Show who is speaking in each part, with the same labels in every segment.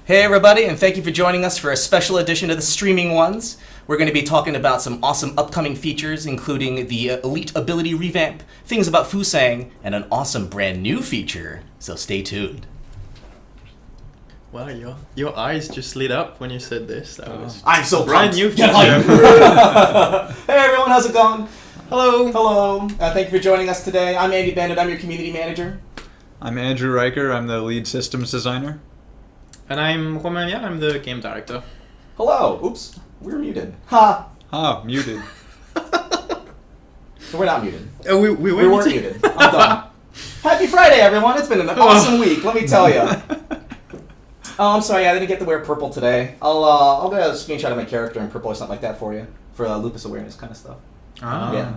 Speaker 1: Hey everybody, and thank you for joining us for a special edition of the Streaming Ones. We're going to be talking about some awesome upcoming features, including the Elite Ability Revamp, things about Fusang, and an awesome brand new feature. So stay tuned.
Speaker 2: Wow, your eyes just lit up when you said this. That was
Speaker 1: I'm so
Speaker 2: brand
Speaker 1: pumped.
Speaker 2: new feature.
Speaker 1: Hey everyone, how's it going?
Speaker 2: Hello.
Speaker 1: Hello. Thank you for joining us today. I'm Andy Bandit. I'm your community manager.
Speaker 3: I'm Andrew Riker. I'm the lead systems designer.
Speaker 2: And I'm Romain Vial, I'm the game director.
Speaker 1: Hello. Oops, we're muted. Ha.
Speaker 3: Ah, muted.
Speaker 1: We're not muted.
Speaker 2: We
Speaker 1: weren't muted. I'm done. Happy Friday, everyone. It's been an awesome week, let me tell you. Oh, I'm sorry, I didn't get to wear purple today. I'll get a screenshot of my character in purple or something like that for you, for lupus awareness kind of stuff.
Speaker 2: Ah.
Speaker 1: Yeah.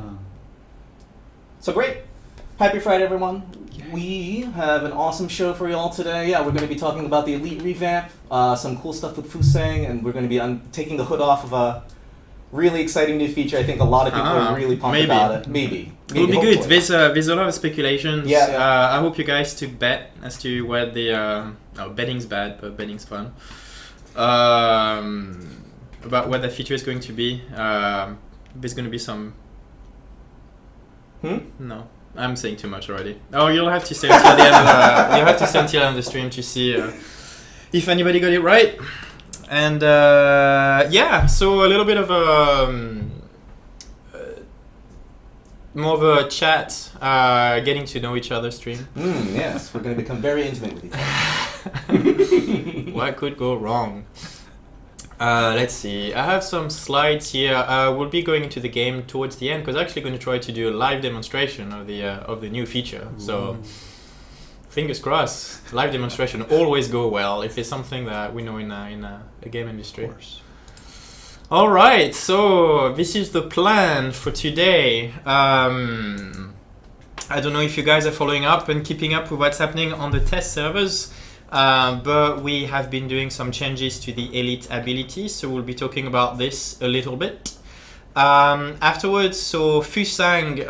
Speaker 1: So great. Happy Friday, everyone. We have an awesome show for you all today. Yeah, we're going to be talking about the Elite Revamp, some cool stuff with Fusang, and we're going to be taking the hood off of a really exciting new feature. I think a lot of people are really pumped about it. Maybe.
Speaker 2: It will be
Speaker 1: hopefully.
Speaker 2: good. There's a lot of speculations.
Speaker 1: Yeah.
Speaker 2: I hope you guys took bet as to what the... betting's bad, but betting's fun. About what the feature is going to be. There's going to be some... No. I'm saying too much already. Oh, you'll have to stay until the end of the... You'll have to stay until the end of the stream to see if anybody got it right. And yeah, so a little bit of a... more of a chat, getting to know each other stream.
Speaker 1: Yes, we're going to become very intimate with each other.
Speaker 2: What could go wrong? Let's see. I have some slides here. We'll be going into the game towards the end because I'm actually going to try to do a live demonstration of the new feature. Ooh. So fingers crossed. Live demonstration always go well if it's something that we know in a game industry.
Speaker 3: Of course.
Speaker 2: All right. So this is the plan for today. I don't know if you guys are following up and keeping up with what's happening on the test servers. But we have been doing some changes to the elite ability, so we'll be talking about this a little bit. Afterwards, so Fusang,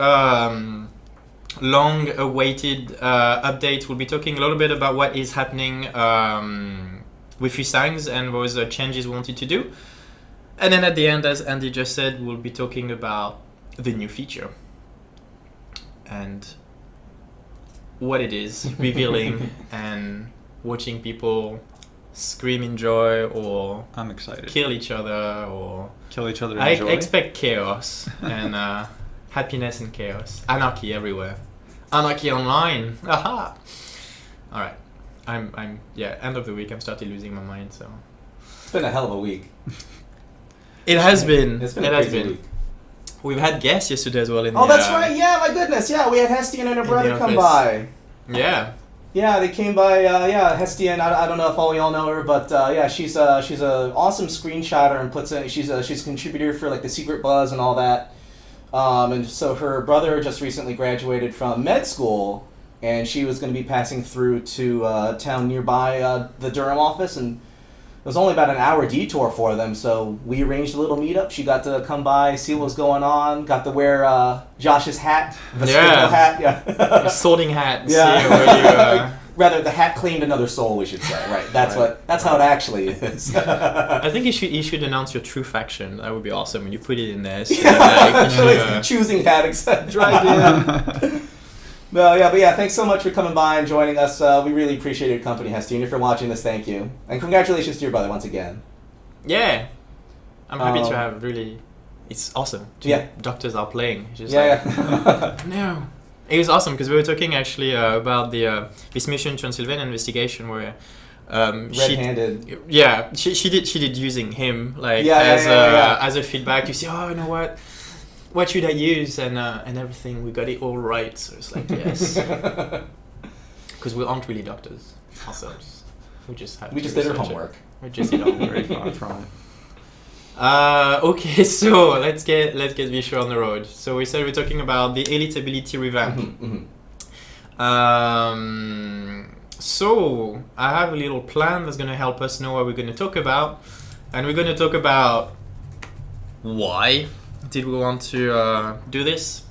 Speaker 2: long-awaited update, we'll be talking a little bit about what is happening with Fusangs and those changes we wanted to do. And then at the end, as Andy just said, we'll be talking about the new feature and what it is, revealing and watching people scream in joy or
Speaker 3: I'm excited.
Speaker 2: Kill each other or
Speaker 3: kill each other in
Speaker 2: I
Speaker 3: joy.
Speaker 2: expect chaos and happiness and chaos. Anarchy everywhere. Anarchy online. Aha. All right. I'm end of the week. I'm starting losing my mind. So
Speaker 1: It's been a hell of a week.
Speaker 2: It has been.
Speaker 1: It's been
Speaker 2: it
Speaker 1: a
Speaker 2: has
Speaker 1: crazy
Speaker 2: been.
Speaker 1: week.
Speaker 2: We've had guests yesterday as well.
Speaker 1: Oh, that's right. Yeah, my goodness. Yeah, we had Hestian and her brother come by.
Speaker 2: Yeah.
Speaker 1: Yeah, they came by. Hestian. I don't know if all y'all know her, but yeah, she's a awesome screenshotter and puts in. She's a contributor for like the Secret Buzz and all that. And so her brother just recently graduated from med school, and she was going to be passing through to a town nearby the Durham office, and it was only about an hour detour for them. So we arranged a little meetup. She got to come by, see what was going on. Got to wear Josh's hat, the sprinkle hat. Yeah,
Speaker 2: sorting hat.
Speaker 1: Yeah.
Speaker 2: See where you,
Speaker 1: Rather, the hat claimed another soul, we should say. Right. That's That's how it actually is.
Speaker 2: I think you should announce your true faction. That would be awesome when you put it in there. So
Speaker 1: choosing hat, etc. No, yeah, but yeah, thanks so much for coming by and joining us. We really appreciate your company, Hestian. If you're watching this, thank you. And congratulations to your brother once again.
Speaker 2: Yeah. I'm happy to have really... It's awesome. Doctors are playing. Just no. It was awesome because we were talking actually about this Mission Transylvania investigation where
Speaker 1: red-handed.
Speaker 2: She did using him as a feedback to see, you know what should I use and everything. We got it all right, so it's like yes, because we aren't really doctors ourselves. We just
Speaker 1: did our homework.
Speaker 2: We just did our homework. Very far from it. Okay, so let's get this show on the road. So we said we're talking about the elite ability revamp. So I have a little plan that's going to help us know what we're going to talk about, and we're going to talk about why did we want to do this?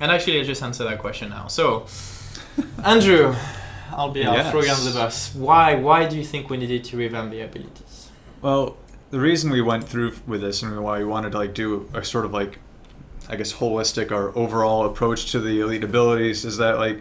Speaker 2: And actually, I'll just answer that question now. So, Andrew, I'll
Speaker 3: Yes.
Speaker 2: throw you under the bus. Why do you think we needed to revamp the abilities?
Speaker 3: Well, the reason we went through with this and why we wanted to like do a sort of like, I guess, holistic or overall approach to the elite abilities is that like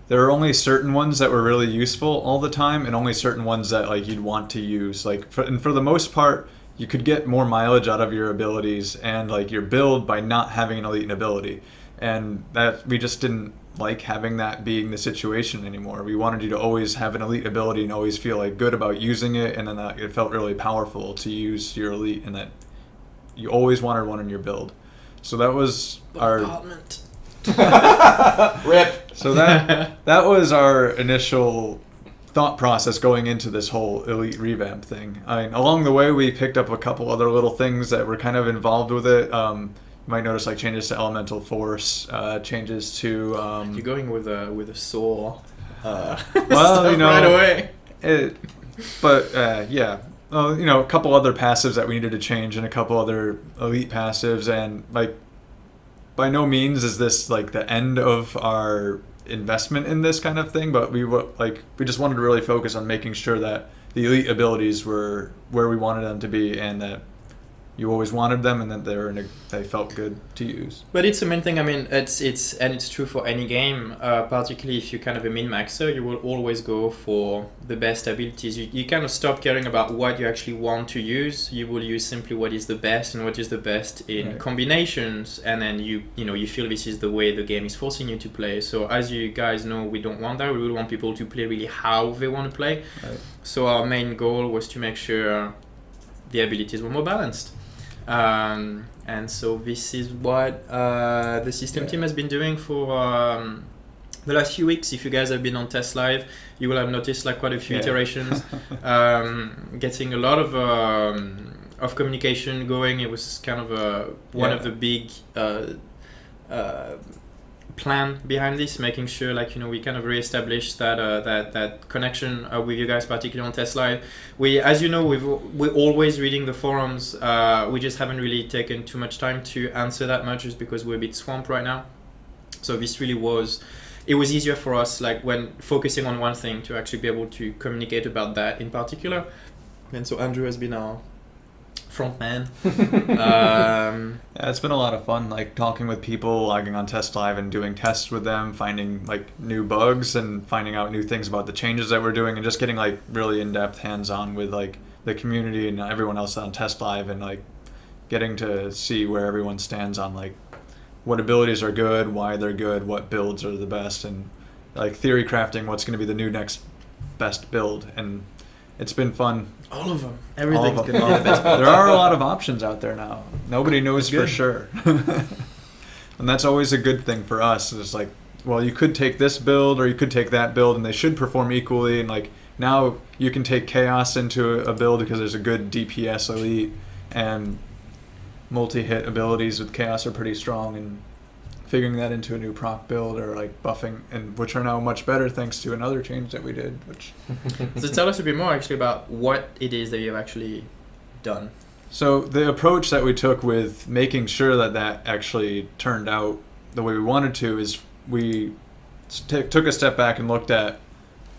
Speaker 3: there are only certain ones that were really useful all the time, and only certain ones that like you'd want to use. Like for the most part, you could get more mileage out of your abilities and like your build by not having an elite ability, and that we just didn't like having that being the situation anymore. We wanted you to always have an elite ability and always feel like good about using it, and then that it felt really powerful to use your elite, and that you always wanted one in your build. So that was our
Speaker 1: Rip.
Speaker 3: so that was our initial thought process going into this whole elite revamp thing. I mean, along the way, we picked up a couple other little things that were kind of involved with it. You might notice like changes to elemental force, changes to.
Speaker 2: You're going with a saw.
Speaker 3: Well, you know,
Speaker 2: right away.
Speaker 3: Yeah. You know, a couple other passives that we needed to change, and a couple other elite passives, and like, by no means is this like the end of our investment in this kind of thing, but we just wanted to really focus on making sure that the elite abilities were where we wanted them to be, and that you always wanted them, and that they felt good to use.
Speaker 2: But it's the main thing. I mean, it's true for any game. Particularly if you're kind of a min-maxer, you will always go for the best abilities. You kind of stop caring about what you actually want to use. You will use simply what is the best and what is the best in
Speaker 3: Right.
Speaker 2: combinations, and then you feel this is the way the game is forcing you to play. So as you guys know, we don't want that. We really want people to play really how they want to play.
Speaker 3: Right.
Speaker 2: So our main goal was to make sure the abilities were more balanced. And so this is what the system team has been doing for the last few weeks. If you guys have been on Test Live, you will have noticed like quite a few iterations, getting a lot of communication going. It was kind of one of the big plan behind this, making sure we kind of reestablished that connection with you guys, particularly on Test Live. We're always reading the forums. We just haven't really taken too much time to answer that much, just because we're a bit swamped right now. So this really was easier for us, like when focusing on one thing, to actually be able to communicate about that in particular. And so Andrew has been our front man.
Speaker 3: Yeah, it's been a lot of fun, like talking with people, logging on Test Live and doing tests with them, finding like new bugs and finding out new things about the changes that we're doing, and just getting like really in-depth hands-on with like the community and everyone else on Test Live, and like getting to see where everyone stands on like what abilities are good, why they're good, what builds are the best, and like theory crafting what's going to be the new next best build. And it's been fun.
Speaker 2: All of them. Everything's
Speaker 3: All of
Speaker 2: going to
Speaker 3: them.
Speaker 2: be the best.
Speaker 3: There are a lot of options out there now. Nobody knows for
Speaker 2: Good.
Speaker 3: sure. And that's always a good thing for us. It's like, well, you could take this build or you could take that build, and they should perform equally. And like now you can take Chaos into a build because there's a good DPS elite, and multi-hit abilities with Chaos are pretty strong, and figuring that into a new proc build or like buffing, and which are now much better thanks to another change that we did. Which
Speaker 2: So tell us a bit more actually about what it is that you've actually done.
Speaker 3: So the approach that we took with making sure that actually turned out the way we wanted to is we took a step back and looked at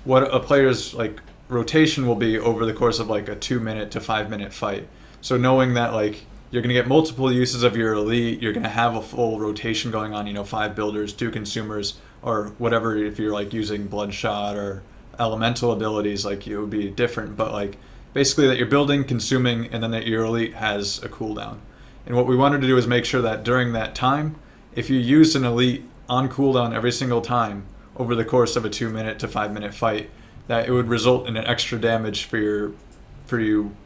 Speaker 3: what a player's like rotation will be over the course of like a 2-minute to 5-minute fight. So knowing that like you're going to get multiple uses of your elite, you're going to have a full rotation going on, 5 builders, 2 consumers, or whatever. If you're like using Bloodshot or elemental abilities, like it would be different, but like basically that you're building, consuming, and then that your elite has a cooldown. And what we wanted to do is make sure that during that time, if you used an elite on cooldown every single time over the course of a 2-minute to 5-minute fight, that it would result in an extra damage for you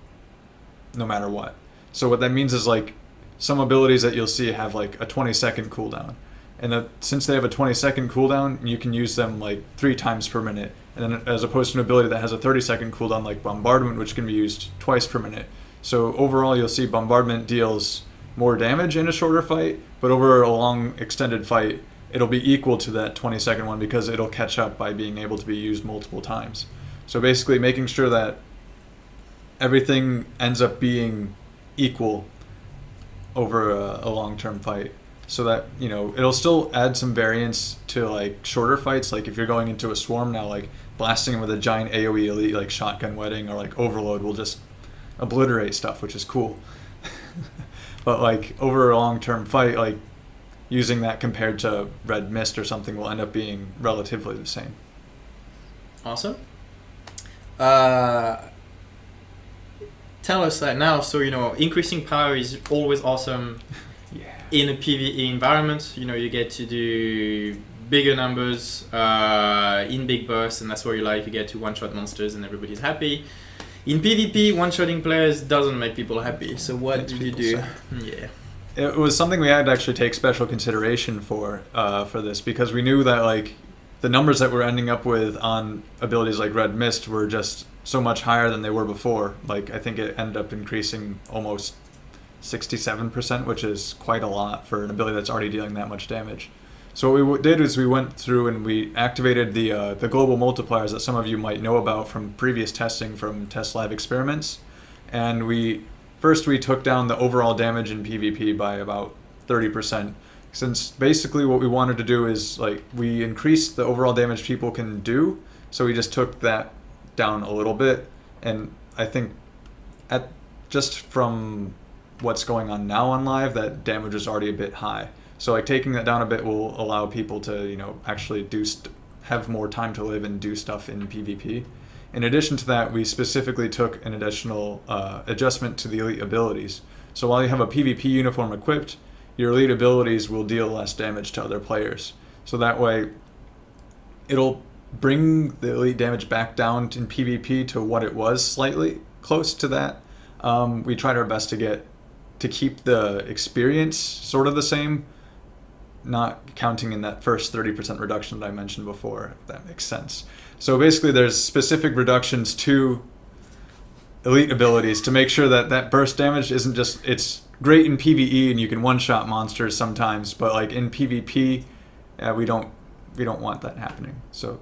Speaker 3: no matter what. So what that means is like some abilities that you'll see have like a 20-second cooldown, and that since they have a 20-second cooldown, you can use them like 3 times per minute. And then as opposed to an ability that has a 30-second cooldown like Bombardment, which can be used twice per minute. So overall, you'll see Bombardment deals more damage in a shorter fight, but over a long extended fight, it'll be equal to that 20-second one because it'll catch up by being able to be used multiple times. So basically making sure that everything ends up being equal over a long-term fight, so that it'll still add some variance to like shorter fights. Like if you're going into a swarm now, like blasting him with a giant AoE elite like Shotgun Wedding or like Overload will just obliterate stuff, which is cool. But like over a long-term fight, like using that compared to Red Mist or something will end up being relatively the same.
Speaker 2: Awesome. Tell us that now. So, increasing power is always awesome
Speaker 3: Yeah.
Speaker 2: in a PvE environment. You get to do bigger numbers in big bursts, and that's what you like. You get to one-shot monsters and everybody's happy. In PvP, one-shotting players doesn't make people happy. So what
Speaker 3: Makes
Speaker 2: did you
Speaker 3: people
Speaker 2: do?
Speaker 3: sad.
Speaker 2: Yeah.
Speaker 3: It was something we had to actually take special consideration for this, because we knew that like the numbers that we're ending up with on abilities like Red Mist were just so much higher than they were before. Like I think it ended up increasing almost 67%, which is quite a lot for an ability that's already dealing that much damage. So what we did is we went through and we activated the global multipliers that some of you might know about from previous testing from test live experiments, and we took down the overall damage in PvP by about 30%. Since basically what we wanted to do is like we increased the overall damage people can do, so we just took that down a little bit. And I think just from what's going on now on live, that damage is already a bit high. So like taking that down a bit will allow people to actually have more time to live and do stuff in PvP. In addition to that, we specifically took an additional adjustment to the elite abilities. So while you have a PvP uniform equipped, your elite abilities will deal less damage to other players. So that way, it'll bring the elite damage back down in PvP to what it was, slightly close to that. We tried our best to keep the experience sort of the same, not counting in that first 30% reduction that I mentioned before, if that makes sense. So basically there's specific reductions to elite abilities to make sure that burst damage isn't just, it's great in PvE and you can one-shot monsters sometimes, but like in PvP, we don't want that happening. So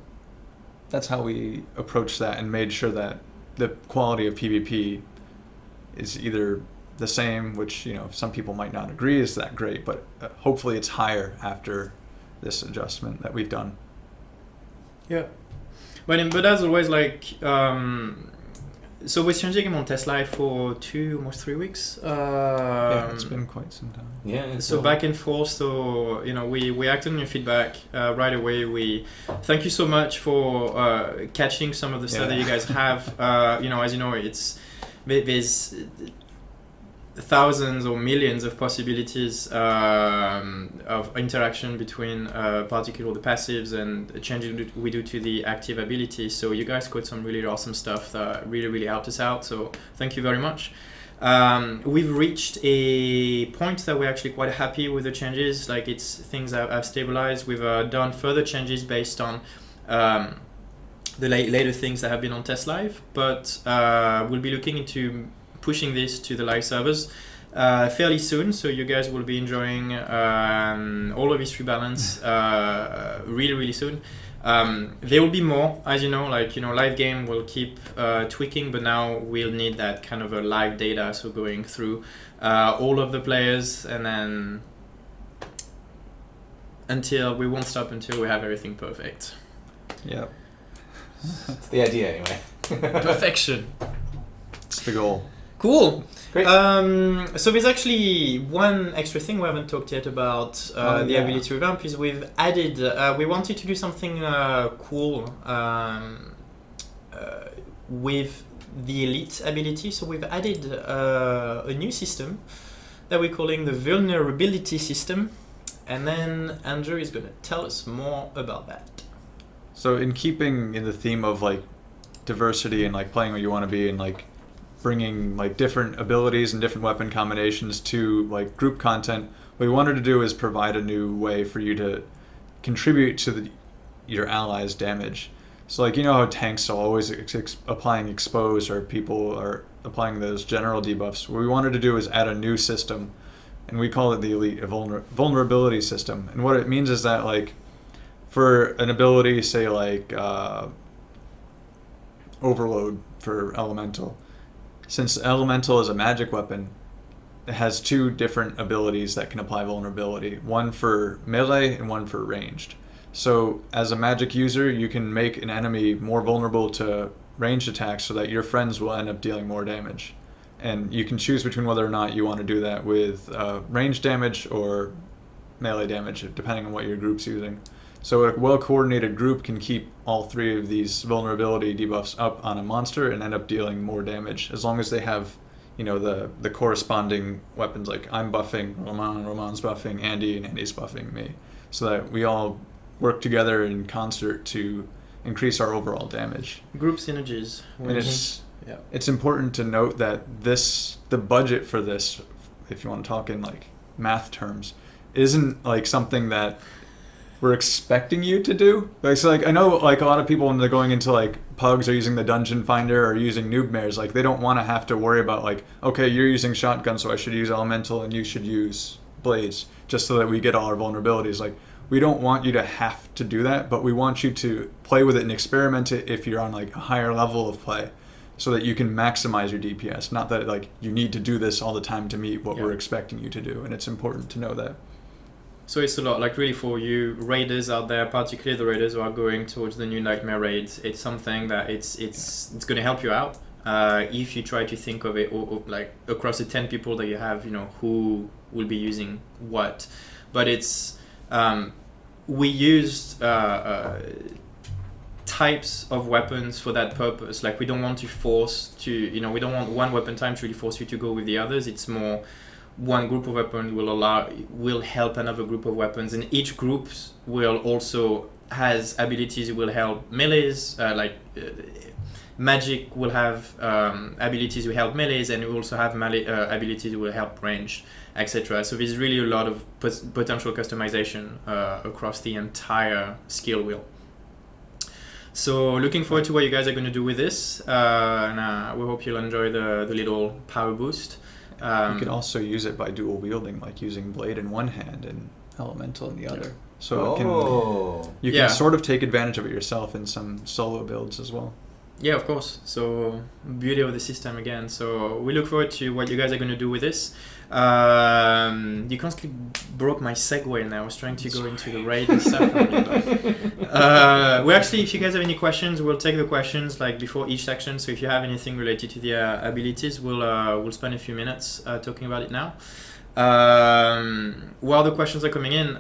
Speaker 3: that's how we approached that and made sure that the quality of PvP is either the same, which some people might not agree is that great, but hopefully it's higher after this adjustment that we've done.
Speaker 2: Yeah. But as always, like, so we're changing him on test live for almost 3 weeks.
Speaker 3: Yeah, it's been quite some time.
Speaker 1: Yeah.
Speaker 2: So back and forth. So we acted on your feedback right away. We thank you so much for catching some of the stuff that you guys have. As you know, there's thousands or millions of possibilities of interaction between particularly the passives and the changes we do to the active abilities. So you guys caught some really awesome stuff that really helped us out. So thank you very much. We've reached a point that we're actually quite happy with the changes. Like things have stabilized. We've done further changes based on the later things that have been on test live, but we'll be looking into pushing this to the live servers fairly soon, so you guys will be enjoying all of this rebalance really soon. There will be more, as live game will keep tweaking, but now we'll need that kind of a live data, so going through all of the players, and then we won't stop until we have everything perfect.
Speaker 3: Yep.
Speaker 1: It's the idea anyway.
Speaker 2: Perfection.
Speaker 3: It's the goal.
Speaker 2: Cool.
Speaker 1: Great.
Speaker 2: So there's actually one extra thing we haven't talked yet about the ability revamp is we've added, we wanted to do something cool with the elite ability. So we've added a new system that we're calling the vulnerability system. And then Andrew is going to tell us more about that.
Speaker 3: So in keeping in the theme of like diversity and like playing what you want to be and like bringing like different abilities and different weapon combinations to like group content, what we wanted to do is provide a new way for you to contribute to your allies' damage. So like how tanks are always applying expose, or people are applying those general debuffs. What we wanted to do is add a new system, and we call it the elite vulnerability system. And what it means is that like for an ability, say like Overload for Elemental, since Elemental is a magic weapon, it has two different abilities that can apply vulnerability, one for melee and one for ranged. So as a magic user, you can make an enemy more vulnerable to ranged attacks so that your friends will end up dealing more damage. And you can choose between whether or not you want to do that with range damage or melee damage, depending on what your group's using. So a well-coordinated group can keep all three of these vulnerability debuffs up on a monster and end up dealing more damage, as long as they have, you know, the corresponding weapons. Like I'm buffing Roman, Roman's buffing Andy, and Andy's buffing me, so that we all work together in concert to increase our overall damage.
Speaker 2: Group synergies.
Speaker 3: And it's important to note that the budget for this, if you want to talk in like math terms, isn't like something that we're expecting you to do. Like I know like a lot of people when they're going into like pugs or using the dungeon finder or using noob mares, like they don't want to have to worry about like, okay, you're using shotgun, so I should use elemental and you should use blades, just so that we get all our vulnerabilities. Like we don't want you to have to do that, but we want you to play with it and experiment it if you're on like a higher level of play, so that you can maximize your DPS. Not that like you need to do this all the time to meet what we're expecting you to do, and it's important to know that.
Speaker 2: So it's a lot, like really for you raiders out there, particularly the raiders who are going towards the new Nightmare raids, it's something that it's going to help you out if you try to think of it or like across the 10 people that you have, you know, who will be using what. But it's we used types of weapons for that purpose. Like we don't want to force to, you know, we don't want one weapon time to really force you to go with the others. It's more one group of weapons will help another group of weapons, and each group will also has abilities that will help melees. Magic will have abilities that will help melees, and we also have abilities that will help range, etc. So there's really a lot of potential customization across the entire skill wheel. So looking forward to what you guys are going to do with this, and we hope you'll enjoy the little power boost.
Speaker 3: You can also use it by dual wielding, like using blade in one hand and elemental in the other. So you can sort of take advantage of it yourself in some solo builds as well.
Speaker 2: Yeah, of course. So beauty of the system again. So we look forward to what you guys are going to do with this. You constantly broke my segue, and I was trying to go into the raid and stuff. We actually, if you guys have any questions, we'll take the questions like before each section. So if you have anything related to the abilities, we'll spend a few minutes talking about it now. While the questions are coming in,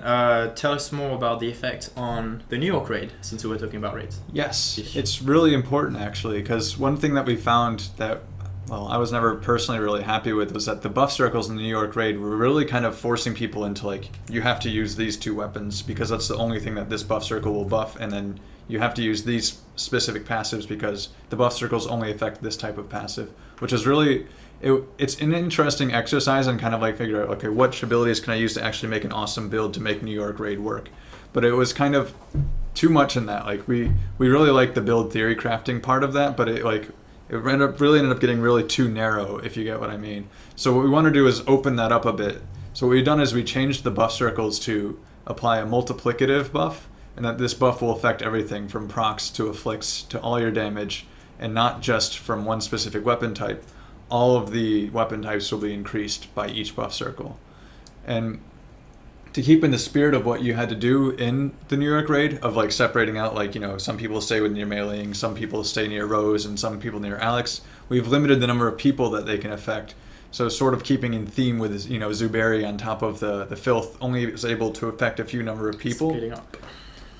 Speaker 2: tell us more about the effect on the New York raid, since we were talking about raids.
Speaker 3: Yes, it's really important actually, because one thing that we found that, well, I was never personally really happy with was that the buff circles in the New York raid were really kind of forcing people into like, you have to use these two weapons because that's the only thing that this buff circle will buff, and then you have to use these specific passives because the buff circles only affect this type of passive, which is really, it's an interesting exercise and kind of like figure out, okay, what abilities can I use to actually make an awesome build to make New York raid work? But it was kind of too much in that. Like we really like the build theory crafting part of that, but it ended up getting really too narrow, if you get what I mean. So what we want to do is open that up a bit. So what we've done is we changed the buff circles to apply a multiplicative buff, and that this buff will affect everything from procs to afflicts to all your damage, and not just from one specific weapon type. All of the weapon types will be increased by each buff circle. And to keep in the spirit of what you had to do in the New York raid, of like separating out, like, you know, some people stay near meleeing, some people stay near Rose, and some people near Alex, we've limited the number of people that they can affect. So sort of keeping in theme with, you know, Zuberi on top of the filth only is able to affect a few number of people.
Speaker 2: Splitting up.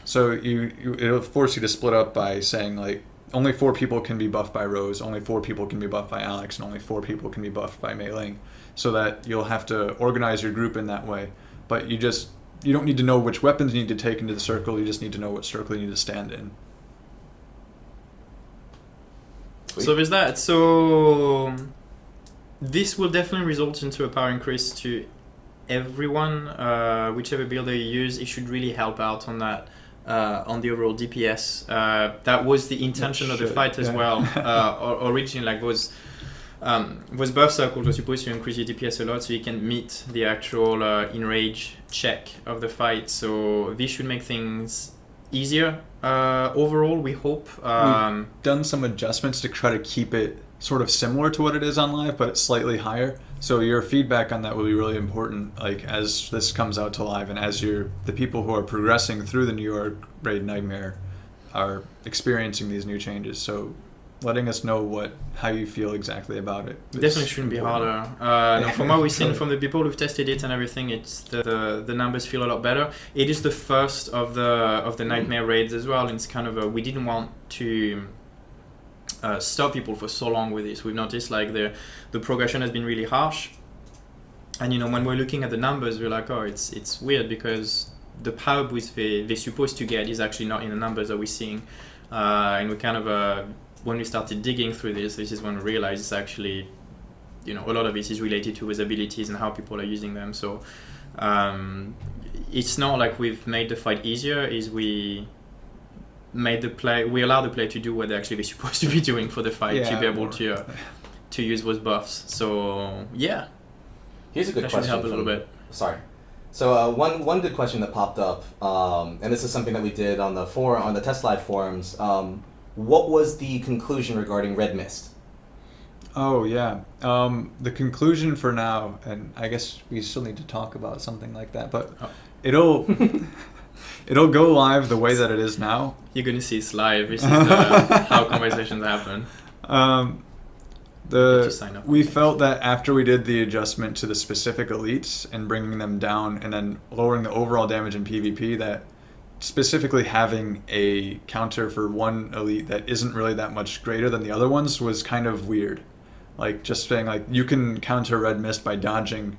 Speaker 3: So it'll force you to split up by saying like, only 4 people can be buffed by Rose, only 4 people can be buffed by Alex, and only 4 people can be buffed by meleeing. So that you'll have to organize your group in that way. But you don't need to know which weapons you need to take into the circle, you just need to know what circle you need to stand in.
Speaker 1: Sweet.
Speaker 2: So there's that. So this will definitely result into a power increase to everyone. Whichever builder you use, it should really help out on that. On the overall DPS. That was the intention of the fight as well. Originally, like was buff circles were supposed to increase your DPS a lot, so you can meet the actual enrage check of the fight. So this should make things easier overall. We hope.
Speaker 3: We've done some adjustments to try to keep it sort of similar to what it is on live, but it's slightly higher. So your feedback on that will be really important, like as this comes out to live and as the people who are progressing through the New York Raid Nightmare are experiencing these new changes. So letting us know how you feel exactly about it.
Speaker 2: Definitely shouldn't be harder. No, from what we've seen from the people who've tested it and everything, it's the numbers feel a lot better. It is the first of the Nightmare raids as well, and it's kind of we didn't want to stop people for so long with this. We've noticed like the progression has been really harsh, and when we're looking at the numbers, we're like, oh, it's weird because the power boost they're supposed to get is actually not in the numbers that we're seeing, and we kind of when we started digging through this is when we realized it's actually, a lot of it is related to his abilities and how people are using them. So it's not like we've made the fight easier, we allow the player to do what they're actually supposed to be doing for the fight, to be able to use those buffs. So yeah.
Speaker 1: Here's a good
Speaker 2: that
Speaker 1: question.
Speaker 2: Should help a little bit.
Speaker 1: Sorry. So one good question that popped up, and this is something that we did on the Test Live forums. What was the conclusion regarding Red Mist?
Speaker 3: Oh yeah, the conclusion for now, and I guess we still need to talk about something like that, but it'll go live the way that it is now.
Speaker 2: You're gonna see it's live. This is how conversations happen.
Speaker 3: We felt that after we did the adjustment to the specific elites and bringing them down and then lowering the overall damage in PvP, that specifically having a counter for one elite that isn't really that much greater than the other ones was kind of weird. Like just saying like you can counter Red Mist by dodging,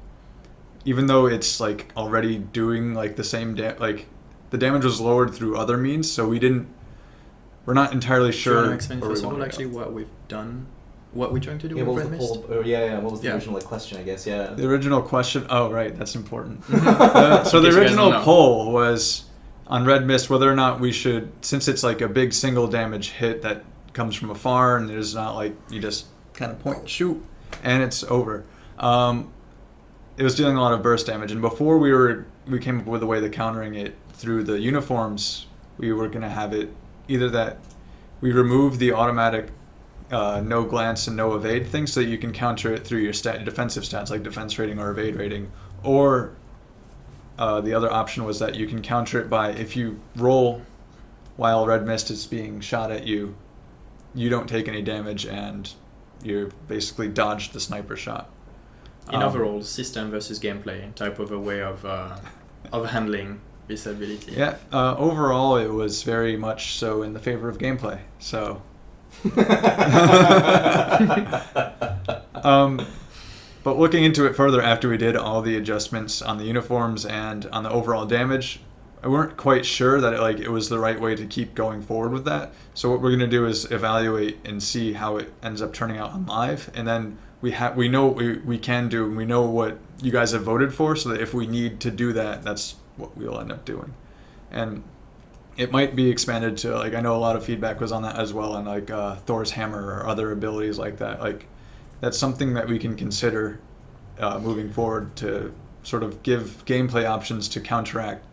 Speaker 3: even though it's like already doing like the same like the damage was lowered through other means, so we're not entirely sure.
Speaker 2: Do you want to explain first of all actually what we've done? What we're trying to do with Red Mist?
Speaker 1: What was the original question, I guess, yeah.
Speaker 3: The original question, oh right, that's important. So the original poll was on Red Mist whether or not we should, since it's like a big single damage hit that comes from afar and there's not like, you just kind of point and shoot and it's over. It was dealing a lot of burst damage, and before we came up with a way to countering it through the uniforms, we were going to have it either that we remove the automatic no glance and no evade thing so that you can counter it through your defensive stats like defense rating or evade rating, or the other option was that you can counter it by if you roll while Red Mist is being shot at you, you don't take any damage and you basically dodged the sniper shot.
Speaker 2: In overall, system versus gameplay type of a way of handling this ability.
Speaker 3: Yeah, overall it was very much so in the favor of gameplay. So, but looking into it further after we did all the adjustments on the uniforms and on the overall damage, I weren't quite sure that it was the right way to keep going forward with that. So what we're going to do is evaluate and see how it ends up turning out on live, and then we know what we can do, and we know what you guys have voted for, so that if we need to do that, that's what we'll end up doing. And it might be expanded to, like, I know a lot of feedback was on that as well, and like Thor's hammer or other abilities like that. Like, that's something that we can consider moving forward to sort of give gameplay options to counteract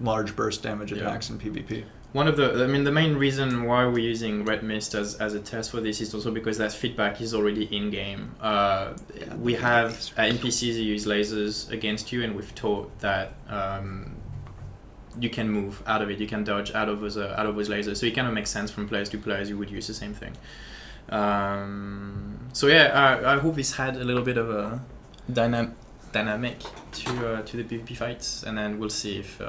Speaker 3: large burst damage attacks in PvP.
Speaker 2: The main reason why we're using Red Mist as a test for this is also because that feedback is already in game. We have NPCs who use lasers against you, and we've taught that you can move out of it, you can dodge out of those lasers. So it kind of makes sense from players to players. You would use the same thing. I hope this had a little bit of a dynamic to the PvP fights, and then we'll see if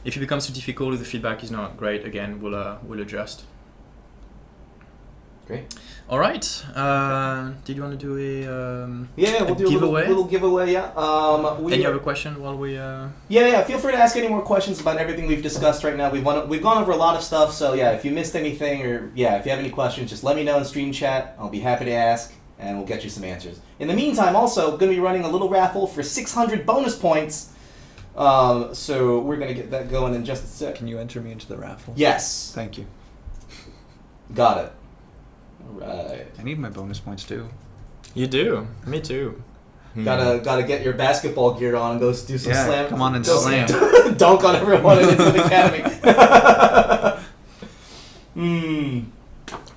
Speaker 2: it becomes too difficult, if the feedback is not great, again, we'll adjust.
Speaker 1: Great.
Speaker 2: All right. Did you want to do
Speaker 1: we'll do
Speaker 2: giveaway?
Speaker 1: a little giveaway, yeah.
Speaker 2: Any other question while we...
Speaker 1: Yeah, feel free to ask any more questions about everything we've discussed right now. We've gone over a lot of stuff, so yeah, if you missed anything, or if you have any questions, just let me know in stream chat. I'll be happy to ask, and we'll get you some answers. In the meantime, also, going to be running a little raffle for 600 bonus points. So we're going to get that going in just a sec.
Speaker 3: Can you enter me into the raffle?
Speaker 1: Yes.
Speaker 3: Thank you.
Speaker 1: Got it. Alright.
Speaker 3: I need my bonus points too.
Speaker 2: You do. Me too.
Speaker 1: Gotta get your basketball gear on and go do some slam.
Speaker 3: Come on and slam.
Speaker 1: Dunk on everyone in the academy.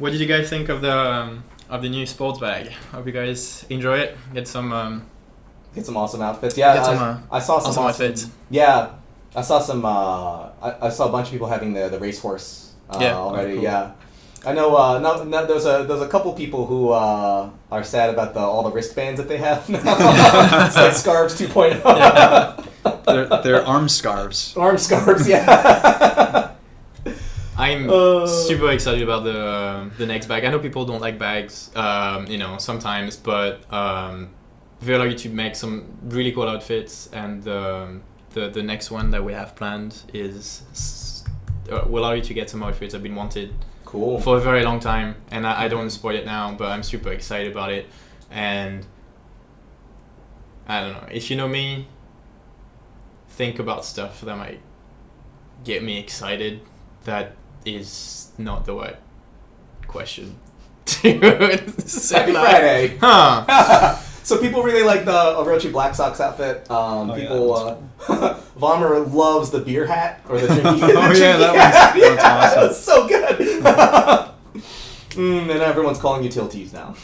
Speaker 2: what did you guys think of the new sports bag? Hope you guys enjoy it. Get some
Speaker 1: awesome outfits. Yeah,
Speaker 2: Get some,
Speaker 1: I saw some
Speaker 2: awesome
Speaker 1: awesome
Speaker 2: outfits.
Speaker 1: Yeah, I saw some. I saw a bunch of people having the racehorse already.
Speaker 3: cool.
Speaker 1: Yeah, I know. No, there's a couple people who are sad about all the wristbands that they have now. It's like scarves 2.0.
Speaker 2: Yeah.
Speaker 3: They're arm scarves.
Speaker 1: Arm scarves. Yeah.
Speaker 2: I'm super excited about the next bag. I know people don't like bags, sometimes, but they allow you to make some really cool outfits, and the next one that we have planned will allow you to get some outfits I've been wanted
Speaker 1: Cool.
Speaker 2: for a very long time, and I don't want to spoil it now, but I'm super excited about it. And I don't know, if you know me, think about stuff that might get me excited. That is not the right question to say.
Speaker 1: Happy
Speaker 2: Like,
Speaker 1: Friday.
Speaker 2: huh?
Speaker 1: So people really like the Orochi Black Sox outfit. Vomer loves the beer hat or the drinking.
Speaker 3: That one's awesome.
Speaker 1: It's so good. And everyone's calling you Tilties now.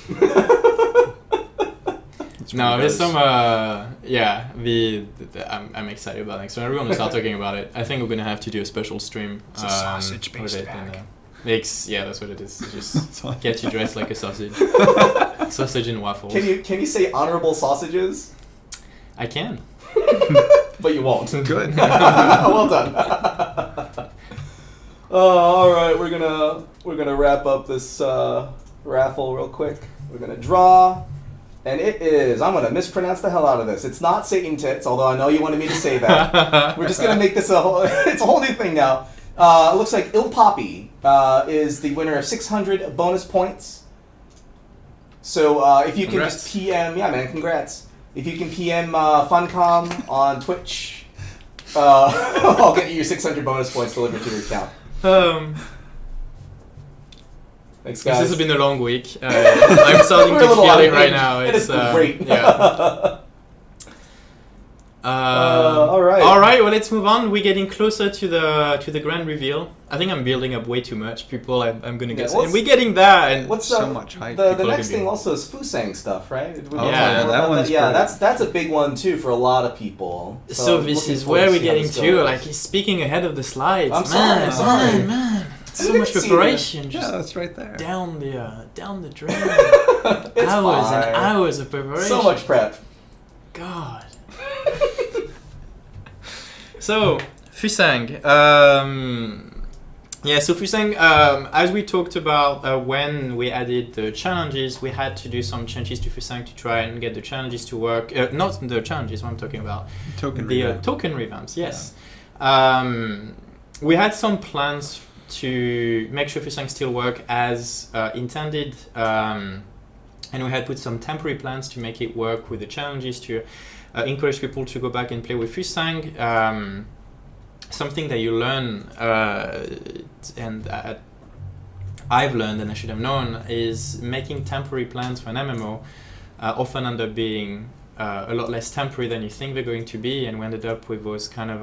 Speaker 2: No, there's some. I'm excited about next one. Everyone will start talking about it. I think we're gonna have to do a special stream.
Speaker 3: It's a sausage-based
Speaker 2: with it,
Speaker 3: bag.
Speaker 2: yeah, that's what it is. Just get you dressed like a sausage. Sausage and waffles.
Speaker 1: Can you say honorable sausages?
Speaker 2: I can.
Speaker 1: But you won't.
Speaker 3: Good.
Speaker 1: Well done. All right, we're gonna wrap up this raffle real quick. We're gonna draw, and it is. I'm gonna mispronounce the hell out of this. It's not Satan Tits, although I know you wanted me to say that. We're just gonna make this it's a whole new thing now. It looks like Il Poppy is the winner of 600 bonus points. So if you can
Speaker 2: Congrats.
Speaker 1: just PM, yeah, man, congrats. If you can PM Funcom on Twitch, I'll get you your 600 bonus points delivered to your account. Thanks, guys.
Speaker 2: This has been a long week. I'm starting
Speaker 1: We're
Speaker 2: to
Speaker 1: a little
Speaker 2: feel
Speaker 1: out
Speaker 2: it
Speaker 1: of
Speaker 2: right
Speaker 1: range.
Speaker 2: now.
Speaker 1: It is great.
Speaker 2: Yeah.
Speaker 1: All right.
Speaker 2: All right. Well, let's move on. We're getting closer to the grand reveal. I think I'm building up way too much. People, I'm gonna get.
Speaker 1: what's-
Speaker 2: And we're getting there. And
Speaker 1: What's
Speaker 3: So much hype.
Speaker 1: The
Speaker 2: People are
Speaker 1: next
Speaker 2: gonna be-
Speaker 1: thing also is Fusang stuff, right? Did we
Speaker 3: Oh,
Speaker 1: talk
Speaker 2: yeah,
Speaker 1: about
Speaker 3: that one's
Speaker 1: Yeah,
Speaker 3: pretty-
Speaker 1: that's a big one too for a lot of people.
Speaker 2: so
Speaker 1: I'm
Speaker 2: this
Speaker 1: looking
Speaker 2: is
Speaker 1: forward
Speaker 2: where
Speaker 1: to
Speaker 2: we're
Speaker 1: see how
Speaker 2: getting
Speaker 1: this
Speaker 2: to.
Speaker 1: goes.
Speaker 2: Like he's speaking ahead of the slides.
Speaker 1: I'm sorry,
Speaker 2: man,
Speaker 1: I'm sorry.
Speaker 2: man. So
Speaker 1: didn't
Speaker 2: much
Speaker 1: see
Speaker 2: preparation.
Speaker 3: Yeah,
Speaker 2: Just
Speaker 3: that's right there.
Speaker 2: down the drain.
Speaker 1: It's
Speaker 2: Hours
Speaker 1: fine.
Speaker 2: and hours of preparation.
Speaker 1: So much prep.
Speaker 2: God. So, Fusang. So Fusang, as we talked about when we added the challenges, we had to do some changes to Fusang to try and get the challenges to work. Not the challenges, what I'm talking about.
Speaker 3: Token
Speaker 2: The
Speaker 3: revamp.
Speaker 2: token revamps, yes. We had some plans to make sure Fusang still work as intended. And we had put some temporary plans to make it work with the challenges to encourage people to go back and play with Fusang. Something that you learn, and I've learned and I should have known, is making temporary plans for an MMO often end up being a lot less temporary than you think they're going to be, and we ended up with those kind of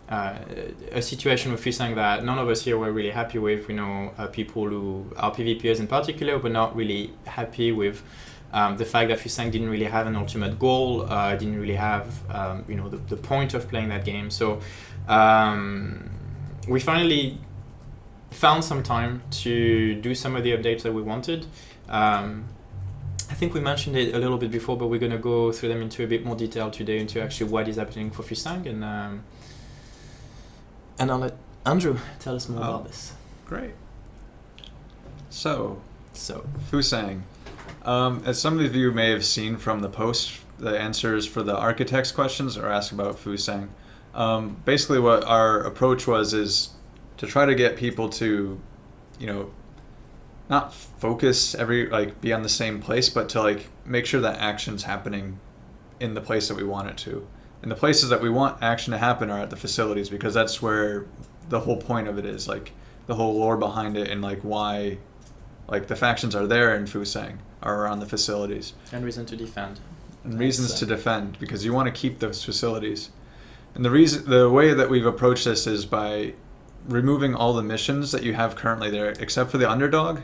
Speaker 2: a situation with Fusang that none of us here were really happy with. We know people who are PvPers in particular were not really happy with the fact that Fusang didn't really have an ultimate goal, didn't really have the point of playing that game. So we finally found some time to do some of the updates that we wanted. I think we mentioned it a little bit before, but we're going to go through them into a bit more detail today into actually what is happening for Fusang, and I'll let Andrew tell us more about this.
Speaker 3: Great. So,
Speaker 2: So,
Speaker 3: Fusang. As some of you may have seen from the post, the answers for the architect's questions are asked about Fusang. Basically what our approach is to try to get people to, not focus be on the same place, but to make sure that action's happening in the place that we want it to. And the places that we want action to happen are at the facilities, because that's where the whole point of it is, the whole lore behind it, and why the factions are there in Fusang are around the facilities.
Speaker 2: and reason to defend.
Speaker 3: And reasons to defend, because you want to keep those facilities. And the way that we've approached this is by removing all the missions that you have currently there, except for the underdog,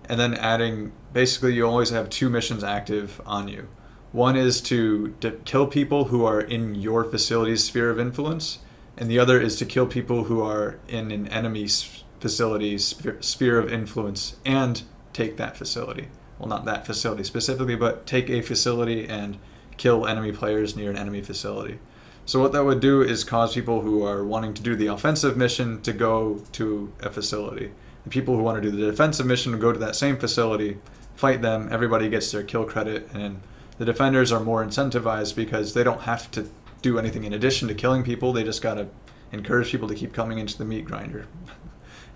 Speaker 3: and then adding, basically you always have 2 missions active on you. One is to kill people who are in your facility's sphere of influence, and the other is to kill people who are in an enemy's facility's sphere of influence and take that facility. Well, not that facility specifically, but take a facility and kill enemy players near an enemy facility. So what that would do is cause people who are wanting to do the offensive mission to go to a facility. And people who want to do the defensive mission would go to that same facility, fight them, everybody gets their kill credit, and the defenders are more incentivized because they don't have to do anything in addition to killing people. They just gotta encourage people to keep coming into the meat grinder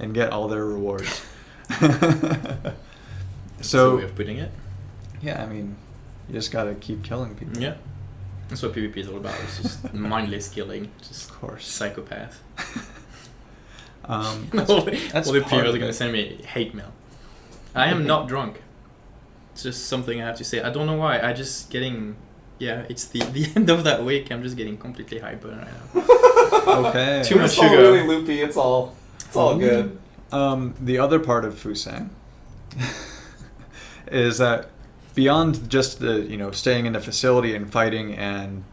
Speaker 3: and get all their rewards.
Speaker 2: That's the way of putting it.
Speaker 3: Yeah, I mean, you just gotta keep killing people.
Speaker 2: Yeah. That's what PvP is all about. It's just mindless killing. Just
Speaker 3: Of course.
Speaker 2: psychopath.
Speaker 3: That's
Speaker 2: all the
Speaker 3: part
Speaker 2: people are
Speaker 3: of
Speaker 2: going to
Speaker 3: it.
Speaker 2: send me hate mail. I am not drunk. It's just something I have to say. I don't know why. I just getting... Yeah, it's the end of that week. I'm just getting completely hyper right now.
Speaker 3: Okay.
Speaker 2: Too much
Speaker 1: It's all
Speaker 2: sugar.
Speaker 1: really loopy. It's all good.
Speaker 3: The other part of Fusang is that beyond just the staying in the facility and fighting and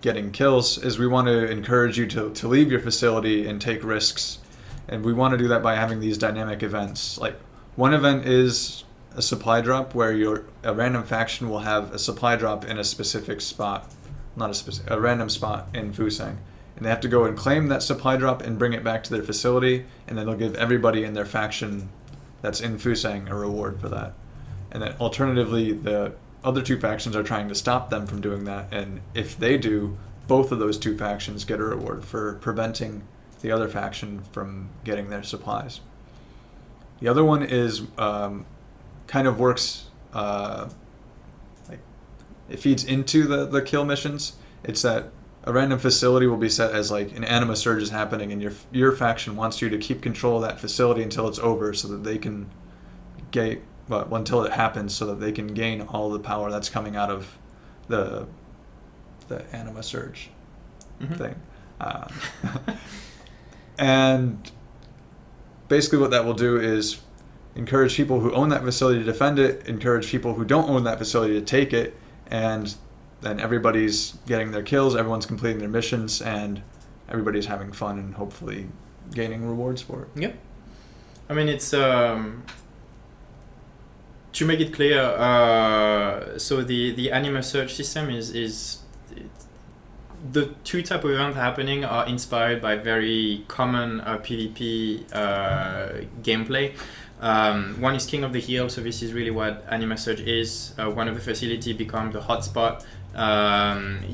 Speaker 3: getting kills, is we want to encourage you to leave your facility and take risks, and we want to do that by having these dynamic events. Like, one event is a supply drop where a random faction will have a supply drop in a specific spot, a random spot in Fusang, and they have to go and claim that supply drop and bring it back to their facility, and then they'll give everybody in their faction that's in Fusang a reward for that. And then alternatively, the other 2 factions are trying to stop them from doing that, and if they do, both of those 2 factions get a reward for preventing the other faction from getting their supplies. The other one is kind of works like it feeds into the kill missions. It's that a random facility will be set as like an anima surge is happening, and your faction wants you to keep control of that facility until it's over, so that they can until it happens, so that they can gain all the power that's coming out of the anima surge thing. And basically what that will do is encourage people who own that facility to defend it, encourage people who don't own that facility to take it, and then everybody's getting their kills, everyone's completing their missions, and everybody's having fun and hopefully gaining rewards for it.
Speaker 2: Yep. I mean, it's... to make it clear, so the anima search system is the 2 type of events happening are inspired by very common PvP gameplay. One is King of the Hill, so this is really what anima search is. One of the facility becomes the hotspot.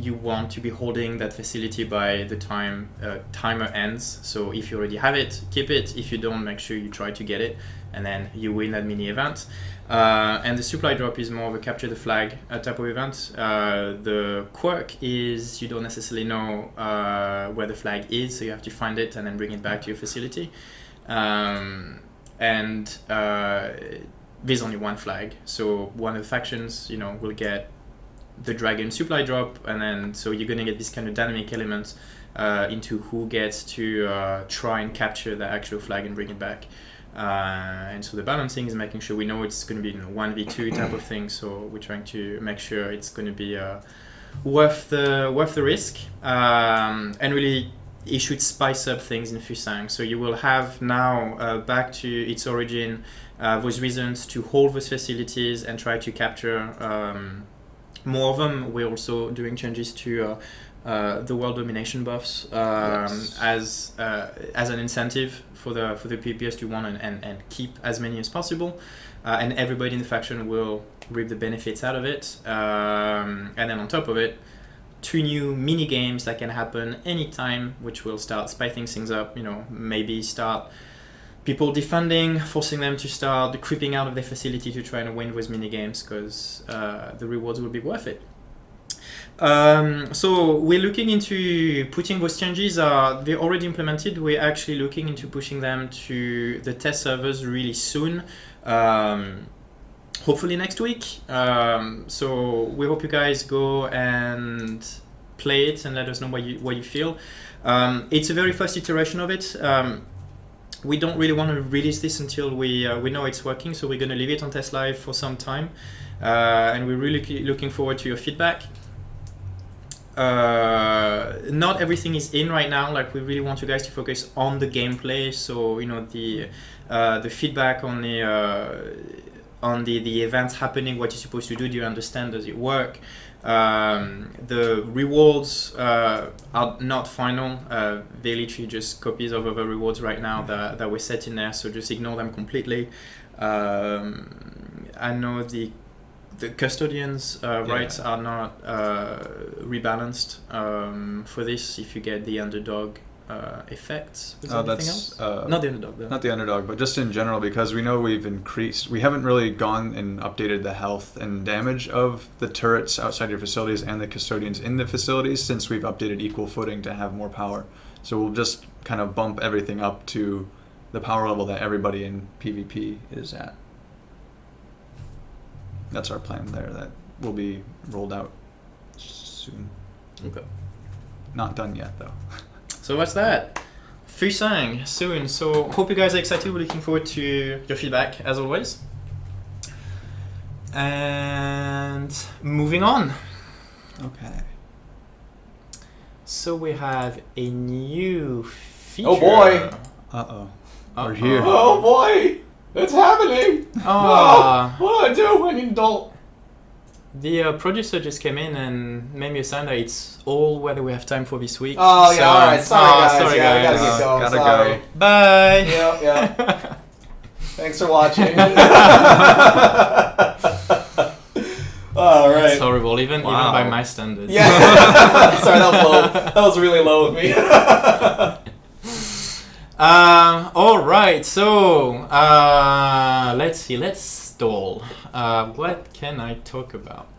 Speaker 2: You want to be holding that facility by the time timer ends. So if you already have it, keep it. If you don't, make sure you try to get it, and then you win that mini event. And the supply drop is more of a capture the flag type of event. The quirk is you don't necessarily know where the flag is, so you have to find it and then bring it back to your facility. And there's only one flag, so one of the factions will get the dragon supply drop, and then so you're gonna get this kind of dynamic element into who gets to try and capture the actual flag and bring it back. And so the balancing is making sure we know it's going to be 1v2 type of thing, so we're trying to make sure it's going to be worth the risk, and really it should spice up things in Fusang. So you will have now back to its origin those reasons to hold those facilities and try to capture more of them. We're also doing changes to the world domination buffs as an incentive for the PvPers to want and keep as many as possible, and everybody in the faction will reap the benefits out of it. And then on top of it, 2 new mini games that can happen anytime, which will start spicing things up. Maybe start people defending, forcing them to start creeping out of their facility to try and win with mini games, because the rewards will be worth it. So we're looking into putting those changes. They're already implemented. We're actually looking into pushing them to the test servers really soon, hopefully next week. So we hope you guys go and play it and let us know what you feel. It's a very first iteration of it. we don't really want to release this until we know it's working, so we're going to leave it on Test Live for some time, and we're really looking forward to your feedback. Not everything is in right now. Like, we really want you guys to focus on the gameplay, so the feedback on the events happening, what you're supposed to do you understand, does it work? The rewards are not final. They're literally just copies of other rewards right now that were set in there, so just ignore them completely. I know the custodians' rights are not rebalanced for this if you get the underdog effects. Was there anything else? Not the underdog, though.
Speaker 3: Not the underdog, but just in general, because we know we haven't really gone and updated the health and damage of the turrets outside your facilities and the custodians in the facilities since we've updated equal footing to have more power. So we'll just kind of bump everything up to the power level that everybody in PvP is at. That's our plan there. That will be rolled out soon.
Speaker 2: Okay.
Speaker 3: Not done yet, though.
Speaker 2: So what's that? Fusang soon. So hope you guys are excited. We're looking forward to your feedback as always. And moving on.
Speaker 3: Okay.
Speaker 2: So we have a new feature.
Speaker 1: Oh boy.
Speaker 3: Uh-oh. We're here.
Speaker 1: Oh boy! It's happening!
Speaker 2: Oh,
Speaker 1: What do I do? I need adult.
Speaker 2: the producer just came in and made me a sign that it's all whether we have time for this week.
Speaker 1: Oh yeah,
Speaker 2: So-
Speaker 1: alright. Sorry guys.
Speaker 2: Sorry
Speaker 1: Yeah, I
Speaker 2: guys.
Speaker 1: gotta get going.
Speaker 3: Gotta
Speaker 1: Sorry.
Speaker 3: go.
Speaker 2: Bye.
Speaker 1: Yeah. Thanks for watching. Alright.
Speaker 2: It's horrible, even
Speaker 3: Wow.
Speaker 2: by my standards.
Speaker 1: Yeah. Sorry, that was low. That was really low of me.
Speaker 2: All right. So let's see. Let's stall. What can I talk about?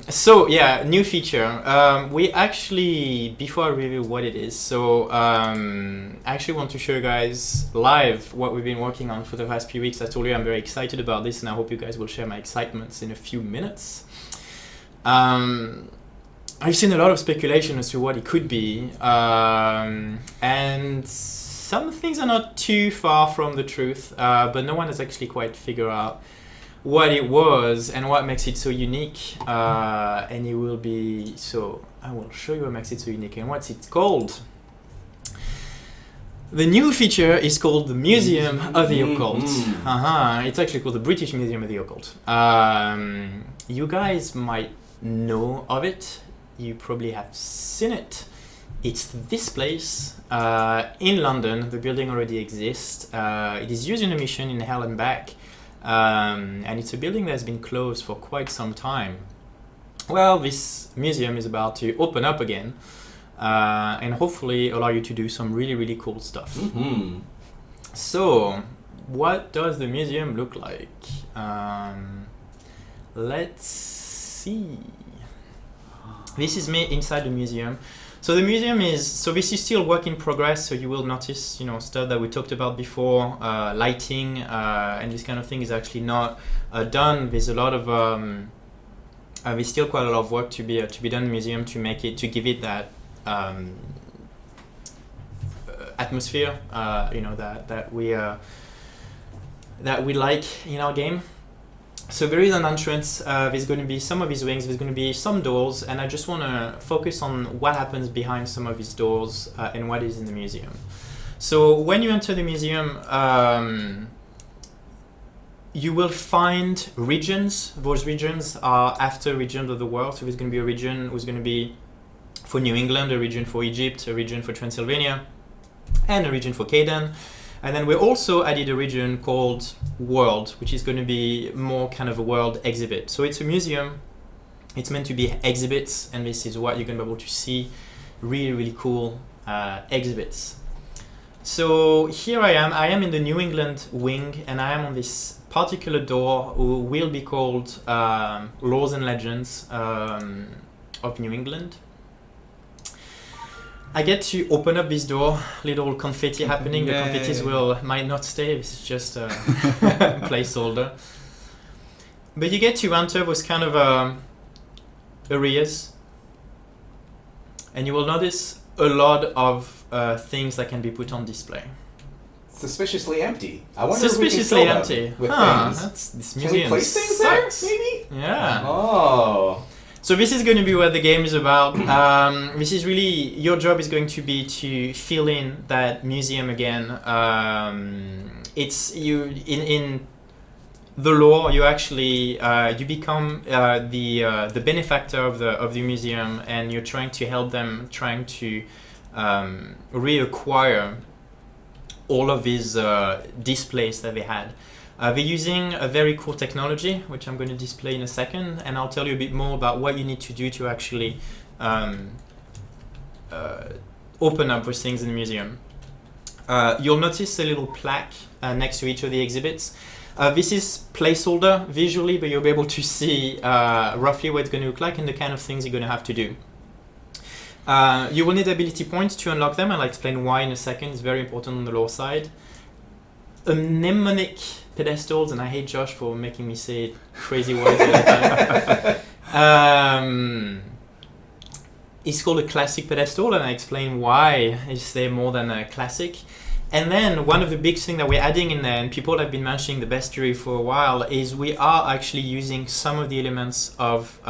Speaker 2: So yeah, new feature. We actually, before I review what it is, so I actually want to show you guys live what we've been working on for the past few weeks. I told you I'm very excited about this, and I hope you guys will share my excitements in a few minutes. I've seen a lot of speculation as to what it could be, and some things are not too far from the truth, but no one has actually quite figured out what it was and what makes it so unique, and it will be, so I will show you what makes it so unique and what's it called. The new feature is called the Museum of the Occult. It's actually called the British Museum of the Occult. You guys might know of it. You probably have seen it. It's this place in London. The building already exists. It is used in a mission in Hell and Back. And it's a building that has been closed for quite some time. Well, this museum is about to open up again and hopefully allow you to do some really, really cool stuff. So, what does the museum look like? Let's see. This is me inside the museum. So the museum this is still work in progress, so you will notice, stuff that we talked about before, lighting, and this kind of thing is actually not done. There's a lot of, there's still quite a lot of work to be done in the museum to give it that atmosphere, that we like in our game. So there is an entrance, there's going to be some of these wings, there's going to be some doors, and I just want to focus on what happens behind some of these doors and what is in the museum. So when you enter the museum, you will find regions. Those regions are after regions of the world, so there's going to be a region who's going to be for New England, a region for Egypt, a region for Transylvania, and a region for Cayden. And then we also added a region called World, which is going to be more kind of a world exhibit. So it's a museum, it's meant to be exhibits, and this is what you're going to be able to see, really, really cool exhibits. So here I am in the New England wing, and I am on this particular door who will be called Laws and Legends of New England. I get to open up this door, little confetti happening. The confettis might not stay, this is just a placeholder. But you get to enter those kind of areas, and you will notice a lot of things that can be put on display.
Speaker 1: Suspiciously empty. I wonder if we can
Speaker 2: Suspiciously
Speaker 1: fill them
Speaker 2: empty.
Speaker 1: with
Speaker 2: Huh,
Speaker 1: things.
Speaker 2: this
Speaker 1: Can we
Speaker 2: museum
Speaker 1: place things
Speaker 2: sucks.
Speaker 1: there? Maybe.
Speaker 2: Yeah.
Speaker 1: Oh.
Speaker 2: So this is going to be what the game is about. This is really your job is going to be to fill in that museum again. It's you in the lore. You actually you become the benefactor of the museum, and you're trying to help them, trying to reacquire all of these displays that they had. They're using a very cool technology, which I'm going to display in a second, and I'll tell you a bit more about what you need to do to actually open up those things in the museum. You'll notice a little plaque next to each of the exhibits. This is placeholder visually, but you'll be able to see roughly what it's going to look like and the kind of things you're going to have to do. You will need ability points to unlock them, and I'll explain why in a second. It's very important on the lore side. Mnemonic pedestals, and I hate Josh for making me say crazy words all the time. It's called a classic pedestal, and I explain why is there more than a classic. And then one of the big things that we're adding in there, and people have been mentioning the bestiary for a while, is we are actually using some of the elements of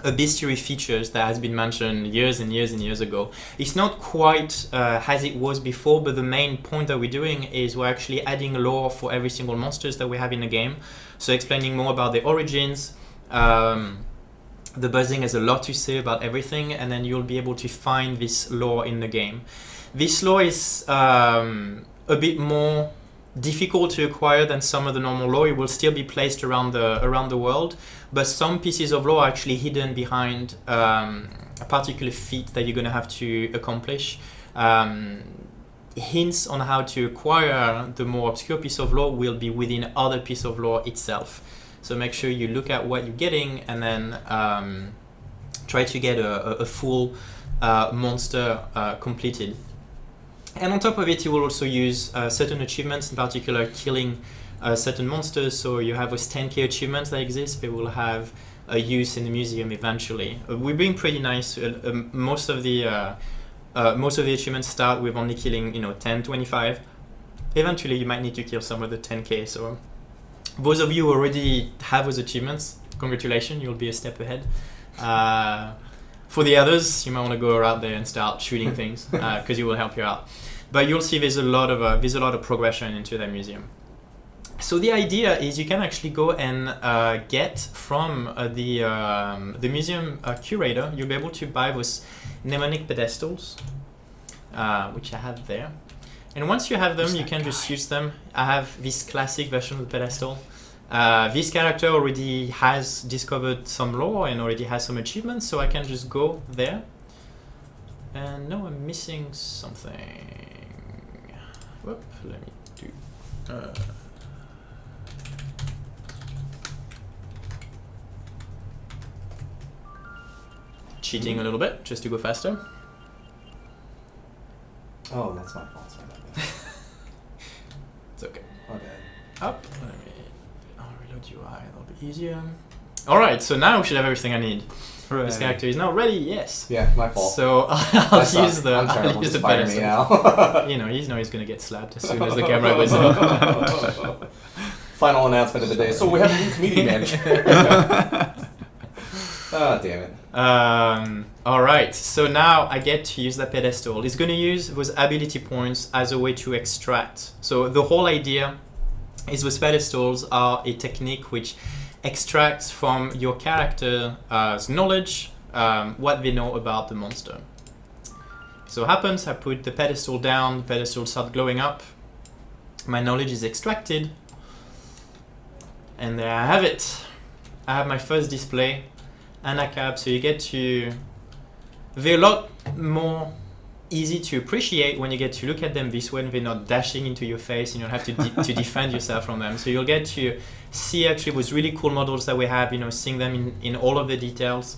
Speaker 2: a bestiary features that has been mentioned years and years and years ago. It's not quite as it was before, but the main point that we're doing is we're actually adding lore for every single monsters that we have in the game. So explaining more about the origins. The buzzing has a lot to say about everything, and then you'll be able to find this lore in the game. This lore is a bit more difficult to acquire than some of the normal lore. It will still be placed around the world, but some pieces of lore are actually hidden behind a particular feat that you're going to have to accomplish. Hints on how to acquire the more obscure piece of lore will be within other piece of lore itself. So make sure you look at what you're getting, and then try to get a full monster completed. And on top of it, you will also use certain achievements, in particular killing certain monsters. So you have those 10k achievements that exist. They will have a use in the museum eventually. We're being pretty nice. Most of the achievements start with only killing 10, 25. Eventually, you might need to kill some of the 10k. So those of you who already have those achievements, congratulations, you'll be a step ahead. For the others, you might want to go out there and start shooting things because it will help you out. But you'll see there's a lot of progression into that museum. So the idea is you can actually go and get from the museum curator. You'll be able to buy those mnemonic pedestals, which I have there. And once you have them, you can just use them. I have this classic version of the pedestal. This character already has discovered some lore and already has some achievements, so I can just go there. And now I'm missing something. Whoop, let me do... cheating a little bit, just to go faster.
Speaker 1: Oh, that's my fault. Sorry about that.
Speaker 2: It's okay.
Speaker 1: Okay.
Speaker 2: Up. I'll reload UI, that'll be easier. Alright, so now we should have everything I need.
Speaker 3: Hooray.
Speaker 2: This character is now ready, yes.
Speaker 1: Yeah, my fault.
Speaker 2: So I'll use the
Speaker 1: I'm terrible.
Speaker 2: use the
Speaker 1: Just fire me
Speaker 2: pedestal.
Speaker 1: now.
Speaker 2: He's gonna get slapped as soon as the camera goes in.
Speaker 1: Final announcement of the day. So we have a new community manager. Oh, damn it.
Speaker 2: Alright, so now I get to use that pedestal. It's going to use those ability points as a way to extract. So the whole idea is those pedestals are a technique which extracts from your character's knowledge what they know about the monster. So what happens, I put the pedestal down, the pedestal starts glowing up, my knowledge is extracted, and there I have it. I have my first display. Anacab, so you get to... They're a lot more easy to appreciate when you get to look at them this way and they're not dashing into your face and you don't have to, to defend yourself from them. So you'll get to see actually those really cool models that we have, seeing them in all of the details.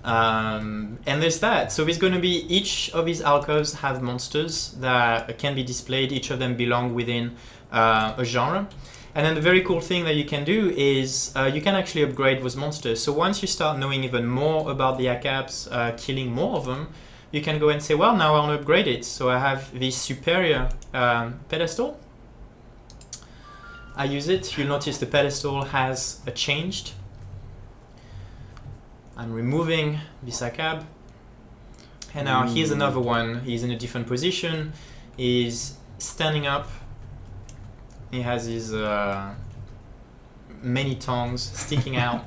Speaker 2: And there's that. So there's going to be, each of these alcoves have monsters that can be displayed. Each of them belong within a genre. And then the very cool thing that you can do is you can actually upgrade those monsters. So once you start knowing even more about the ACABs, killing more of them, you can go and say, well, now I want to upgrade it. So I have this superior pedestal. I use it. You'll notice the pedestal has changed. I'm removing this ACAB. And now here's another one. He's in a different position. He's standing up. He has his many tongues sticking out.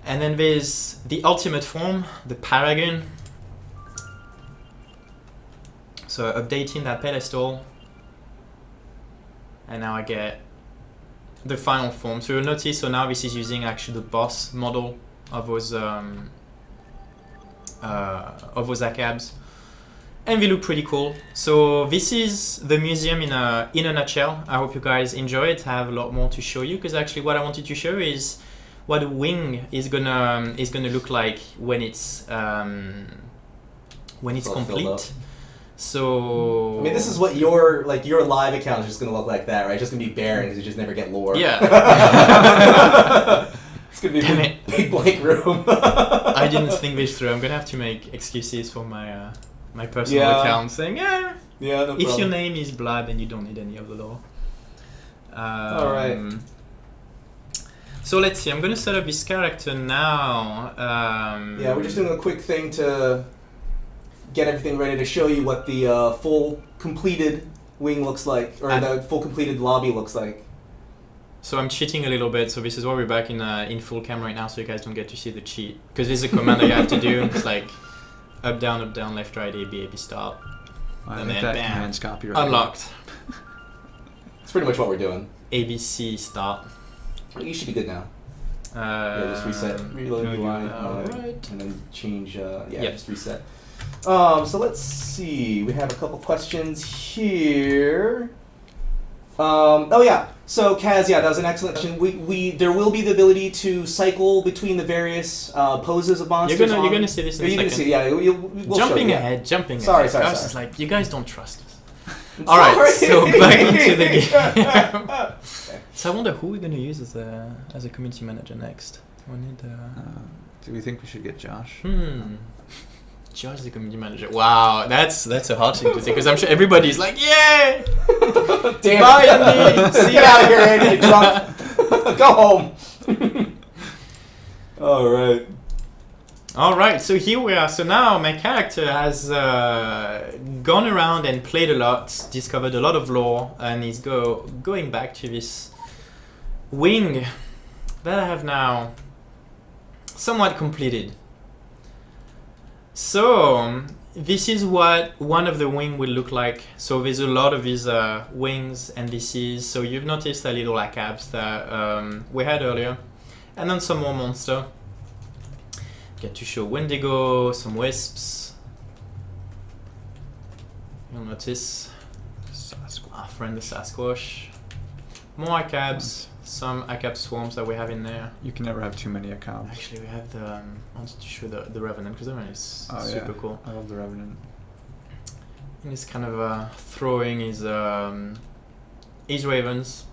Speaker 2: And then there's the ultimate form, the Paragon. So updating that pedestal. And now I get the final form. So you'll notice, so now this is using actually the boss model of those ACABs. And they look pretty cool. So this is the museum in a nutshell. I hope you guys enjoy it. I have a lot more to show you, because actually what I wanted to show is what a wing is gonna look like when it's complete. So
Speaker 1: I mean, this is what your live account is just gonna look like, that, right? Just gonna be barren because you just never get lore.
Speaker 2: Yeah.
Speaker 1: It's gonna be a big blank room.
Speaker 2: I didn't think this through. I'm gonna have to make excuses for my my personal account saying,
Speaker 1: no
Speaker 2: if your
Speaker 1: problem.
Speaker 2: name is blah, then you don't need any of the lore.
Speaker 1: All right.
Speaker 2: So let's see. I'm gonna set up this character now.
Speaker 1: We're just doing a quick thing to get everything ready to show you what the full completed wing looks like, or the full completed lobby looks like.
Speaker 2: So I'm cheating a little bit. So this is why we're back in full cam right now, so you guys don't get to see the cheat, because this is a command that you have to do. It's like up, down, left, right, A, B, start, and then
Speaker 3: that
Speaker 2: bam,
Speaker 3: command's copyrighted.
Speaker 2: unlocked.
Speaker 1: It's pretty much what we're doing.
Speaker 2: ABC start.
Speaker 1: You should be good now. Just reset. Reload UI.
Speaker 2: Alright.
Speaker 1: And then change.
Speaker 2: Yep.
Speaker 1: Just reset. So let's see. We have a couple questions here. So Kaz, that was an excellent question. There will be the ability to cycle between the various poses of monsters.
Speaker 2: You're gonna see this in a second.
Speaker 1: You're gonna see, we'll
Speaker 2: Jumping
Speaker 1: show you,
Speaker 2: ahead.
Speaker 1: Sorry.
Speaker 2: I was just like, you guys don't trust us. All right, so back into the game. So I wonder who we're gonna use as a community manager next. We need.
Speaker 3: Do we think we should get Josh?
Speaker 2: Josh is the community manager. Wow, that's a hard thing to say, because I'm sure everybody's like, yay!
Speaker 1: Damn
Speaker 2: Bye,
Speaker 1: it.
Speaker 2: Andy. See
Speaker 1: Get
Speaker 2: ya.
Speaker 1: out of here, Andy. Drunk. Go home.
Speaker 2: All right, so here we are. So now my character has gone around and played a lot, discovered a lot of lore, and is going back to this wing that I have now somewhat completed. So this is what one of the wing will look like. So there's a lot of these wings, and so you've noticed the little ACABs that we had earlier, and then some more monster. Get to show Wendigo, some wisps. You'll notice our friend the Sasquatch. More ACABs, some ACAB swarms that we have in there.
Speaker 3: You can never have too many accounts.
Speaker 2: Actually, we have I wanted to show the Revenant, because the Revenant is super cool.
Speaker 3: I love the Revenant.
Speaker 2: And he's kind of throwing his ravens.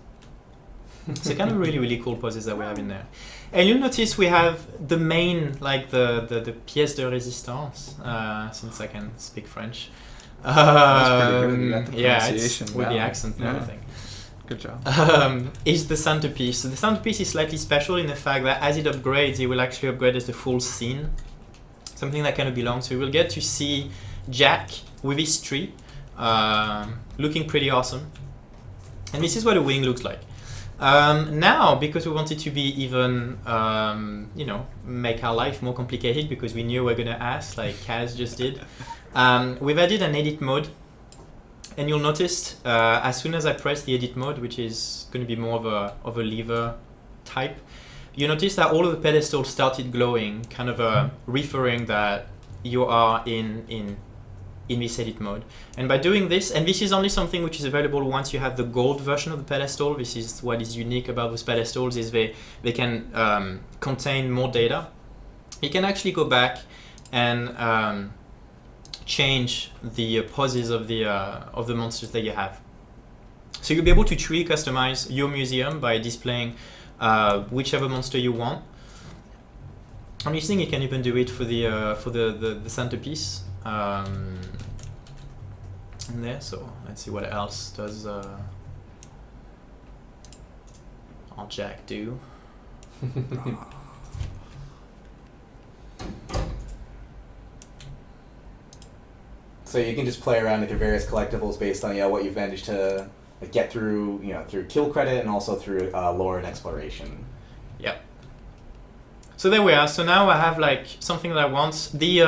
Speaker 2: So kind of really cool poses that we have in there. And you'll notice we have the main, like the pièce de résistance, since I can speak French.
Speaker 3: That's pretty good. You got the
Speaker 2: Yeah,
Speaker 3: pronunciation
Speaker 2: it's with the
Speaker 3: down.
Speaker 2: accent and
Speaker 3: Yeah.
Speaker 2: everything.
Speaker 3: Good job.
Speaker 2: Is the centerpiece. So the centerpiece is slightly special in the fact that as it upgrades, it will actually upgrade as the full scene. Something that kind of belongs. So we will get to see Jack with his tree, looking pretty awesome. And this is what a wing looks like. Now, because we wanted to be even, make our life more complicated, because we knew we were going to ask, like Kaz just did, we've added an edit mode. And you'll notice as soon as I press the edit mode, which is going to be more of a lever type, you notice that all of the pedestals started glowing, kind of referring that you are in this edit mode. And by doing this, and this is only something which is available once you have the gold version of the pedestal. This is what is unique about those pedestals, is they can contain more data. You can actually go back and change the poses of the monsters that you have. So you'll be able to truly customize your museum by displaying whichever monster you want. I'm guessing you can even do it for the centerpiece in there. So let's see what else does our Jack do.
Speaker 1: So you can just play around with your various collectibles based on what you've managed to get through through kill credit and also through lore and exploration.
Speaker 2: Yep. So there we are. So now I have like something that I want. The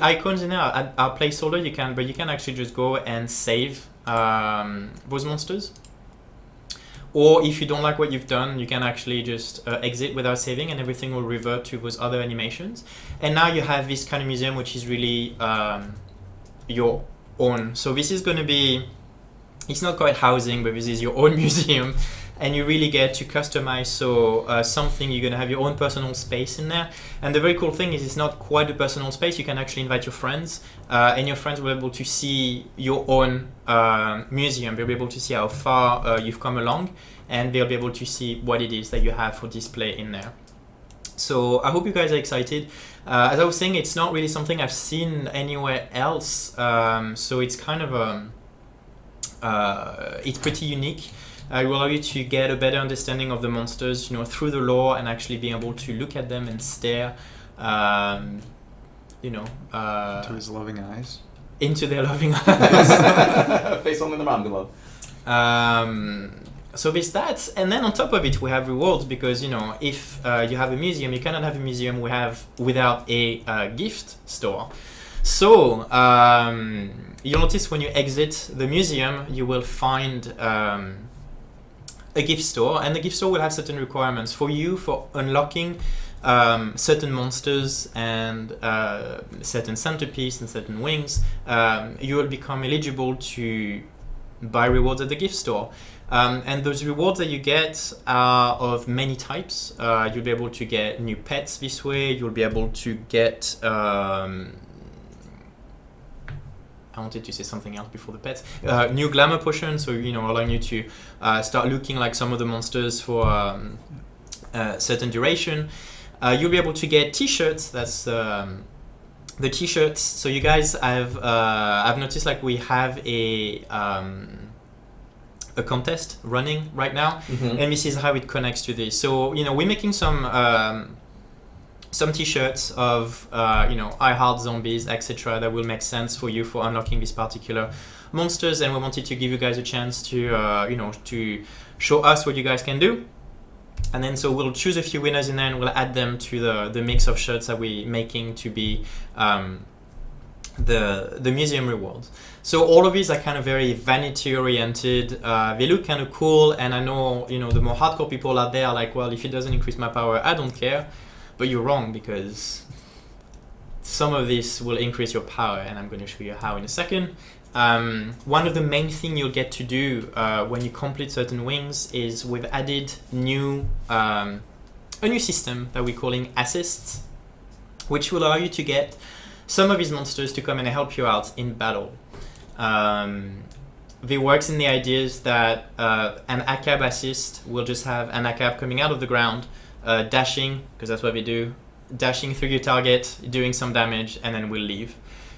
Speaker 2: icons in there are placeholder. You can actually just go and save those monsters. Or if you don't like what you've done, you can actually just exit without saving, and everything will revert to those other animations. And now you have this kind of museum, which is really your own. So this is going to be, it's not quite housing, but this is your own museum, and you really get to customize. So something, you're going to have your own personal space in there. And the very cool thing is it's not quite a personal space. You can actually invite your friends, and your friends will be able to see your own museum. They'll be able to see how far you've come along, and they'll be able to see what it is that you have for display in there. So I hope you guys are excited. As I was saying, it's not really something I've seen anywhere else. So it's kind of it's pretty unique. It will allow you to get a better understanding of the monsters, through the lore, and actually being able to look at them and stare,
Speaker 3: To his loving eyes.
Speaker 2: into their loving eyes.
Speaker 1: Face on in the mom glove.
Speaker 2: So there's that, and then on top of it we have rewards, because if you have a museum, you cannot have a museum without a gift store. So you'll notice when you exit the museum, you will find a gift store, and the gift store will have certain requirements for you for unlocking certain monsters and certain centerpiece and certain wings. You will become eligible to buy rewards at the gift store. And those rewards that you get are of many types. You'll be able to get new pets this way. You'll be able to get I wanted to say something else before the pets. New glamour potions, so allowing you to start looking like some of the monsters for certain duration. You'll be able to get T-shirts. That's the T-shirts. So you guys, I've noticed like we have a contest running right now, and this is how it connects to this. So we're making some T-shirts of I Heart Zombies, etc. that will make sense for you for unlocking these particular monsters, and we wanted to give you guys a chance to to show us what you guys can do. And then so we'll choose a few winners in there, and we'll add them to the mix of shirts that we're making to be the museum rewards. So all of these are kind of very vanity oriented. They look kind of cool, and I know the more hardcore people out there are like, well, if it doesn't increase my power, I don't care. But you're wrong, because some of this will increase your power, and I'm going to show you how in a second. One of the main things you'll get to do when you complete certain wings is we've added a new system that we're calling assists, which will allow you to get some of these monsters to come and help you out in battle. It works in the ideas that an ACAB assist will just have an ACAB coming out of the ground, dashing, because that's what we do, dashing through your target, doing some damage, and then we'll leave.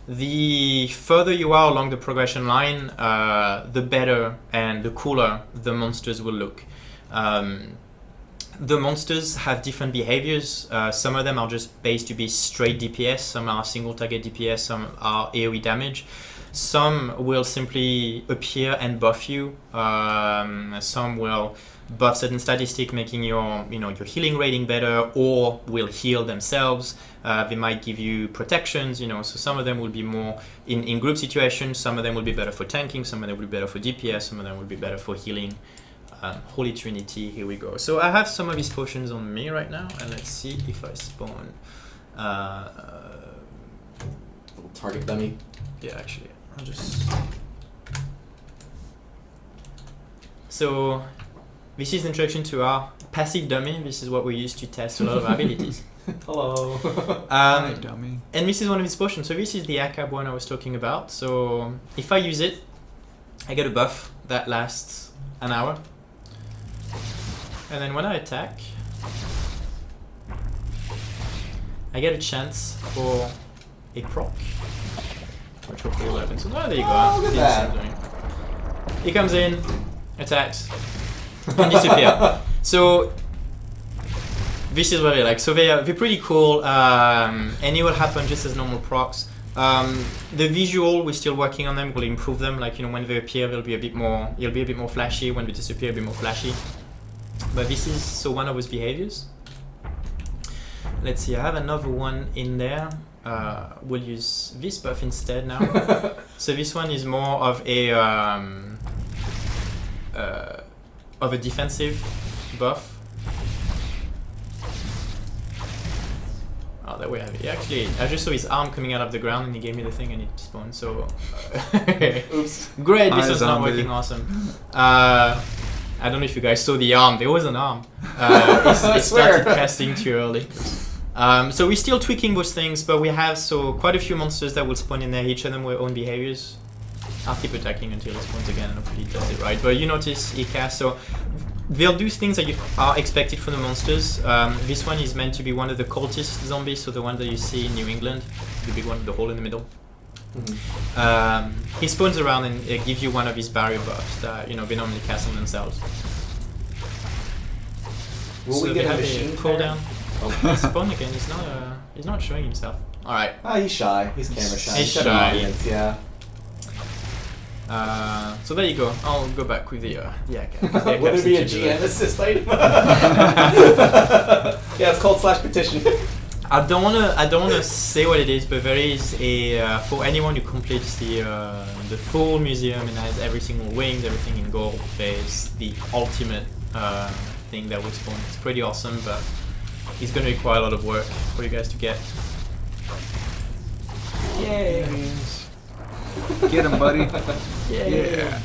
Speaker 2: The further you are along the progression line, the better and the cooler the monsters will look. The monsters have different behaviors. Some of them are just based to be straight DPS, some are single target DPS, some are AoE damage. Some will simply appear and buff you. Some will buff certain statistic, making your your healing rating better, or will heal themselves. They might give you protections, so some of them will be more in group situations, some of them will be better for tanking, some of them will be better for DPS, some of them will be better for healing. Holy Trinity, here we go. So I have some of these potions on me right now, and let's see if I spawn
Speaker 1: Little target dummy.
Speaker 2: yeah, actually I'll just so this is the introduction to our passive dummy. This is what we use to test a lot of abilities.
Speaker 1: Hello.
Speaker 3: Hi, dummy.
Speaker 2: And this is one of these potions. So this is the ACAB one I was talking about. So if I use it, I get a buff that lasts an hour. And then when I attack, I get a chance for a proc, which hopefully will happen. So there you go.
Speaker 1: Oh, look at
Speaker 2: Did
Speaker 1: that.
Speaker 2: something. He comes in, attacks, and disappear. So this is what I like. So they're pretty cool, and it will happen just as normal procs. The visual, we're still working on them. We'll improve them. Like, you know, when they appear, they'll be a bit more. It'll be a bit more flashy. When they disappear, a bit more flashy. But this is so one of those behaviors. Let's see. I have another one in there. We'll use this buff instead now. So this one is more of a defensive buff. Oh, there we have it. Actually, I just saw his arm coming out of the ground and he gave me the thing and it spawned, so...
Speaker 1: Oops.
Speaker 2: Great, this
Speaker 3: Hi,
Speaker 2: was not
Speaker 3: zombie.
Speaker 2: working awesome. I don't know if you guys saw the arm. There was an arm. It
Speaker 1: swear.
Speaker 2: started casting too early. So we're still tweaking those things, but we have quite a few monsters that will spawn in there, each of them with their own behaviors. I'll keep attacking until it spawns again and hopefully it does it right. But you notice it casts, so they'll do things that you are expected from the monsters. This one is meant to be one of the cultist zombies, so the one that you see in New England, the big one with the hole in the middle. He spawns around and gives you one of his barrier buffs that, you know, they normally cast on themselves.
Speaker 1: Will
Speaker 2: So
Speaker 1: we
Speaker 2: they
Speaker 1: get a
Speaker 2: have
Speaker 1: machine
Speaker 2: cooldown.
Speaker 1: Oh.
Speaker 2: He spawned again. He's not showing himself. All right.
Speaker 1: Ah, he's shy. He's camera shy.
Speaker 2: He's
Speaker 1: got an
Speaker 2: shy.
Speaker 1: audience, yeah.
Speaker 2: So there you go. I'll go back with the
Speaker 1: Will there be a GM assist item? Yeah, it's called /petition.
Speaker 2: I don't wanna say what it is, but there is a for anyone who completes the full museum and has every single wings, everything in gold. There's the ultimate thing that will spawn. It's pretty awesome, but it's going to require a lot of work for you guys to get. Yay!
Speaker 3: Get him, buddy.
Speaker 2: Yay!
Speaker 3: Yeah.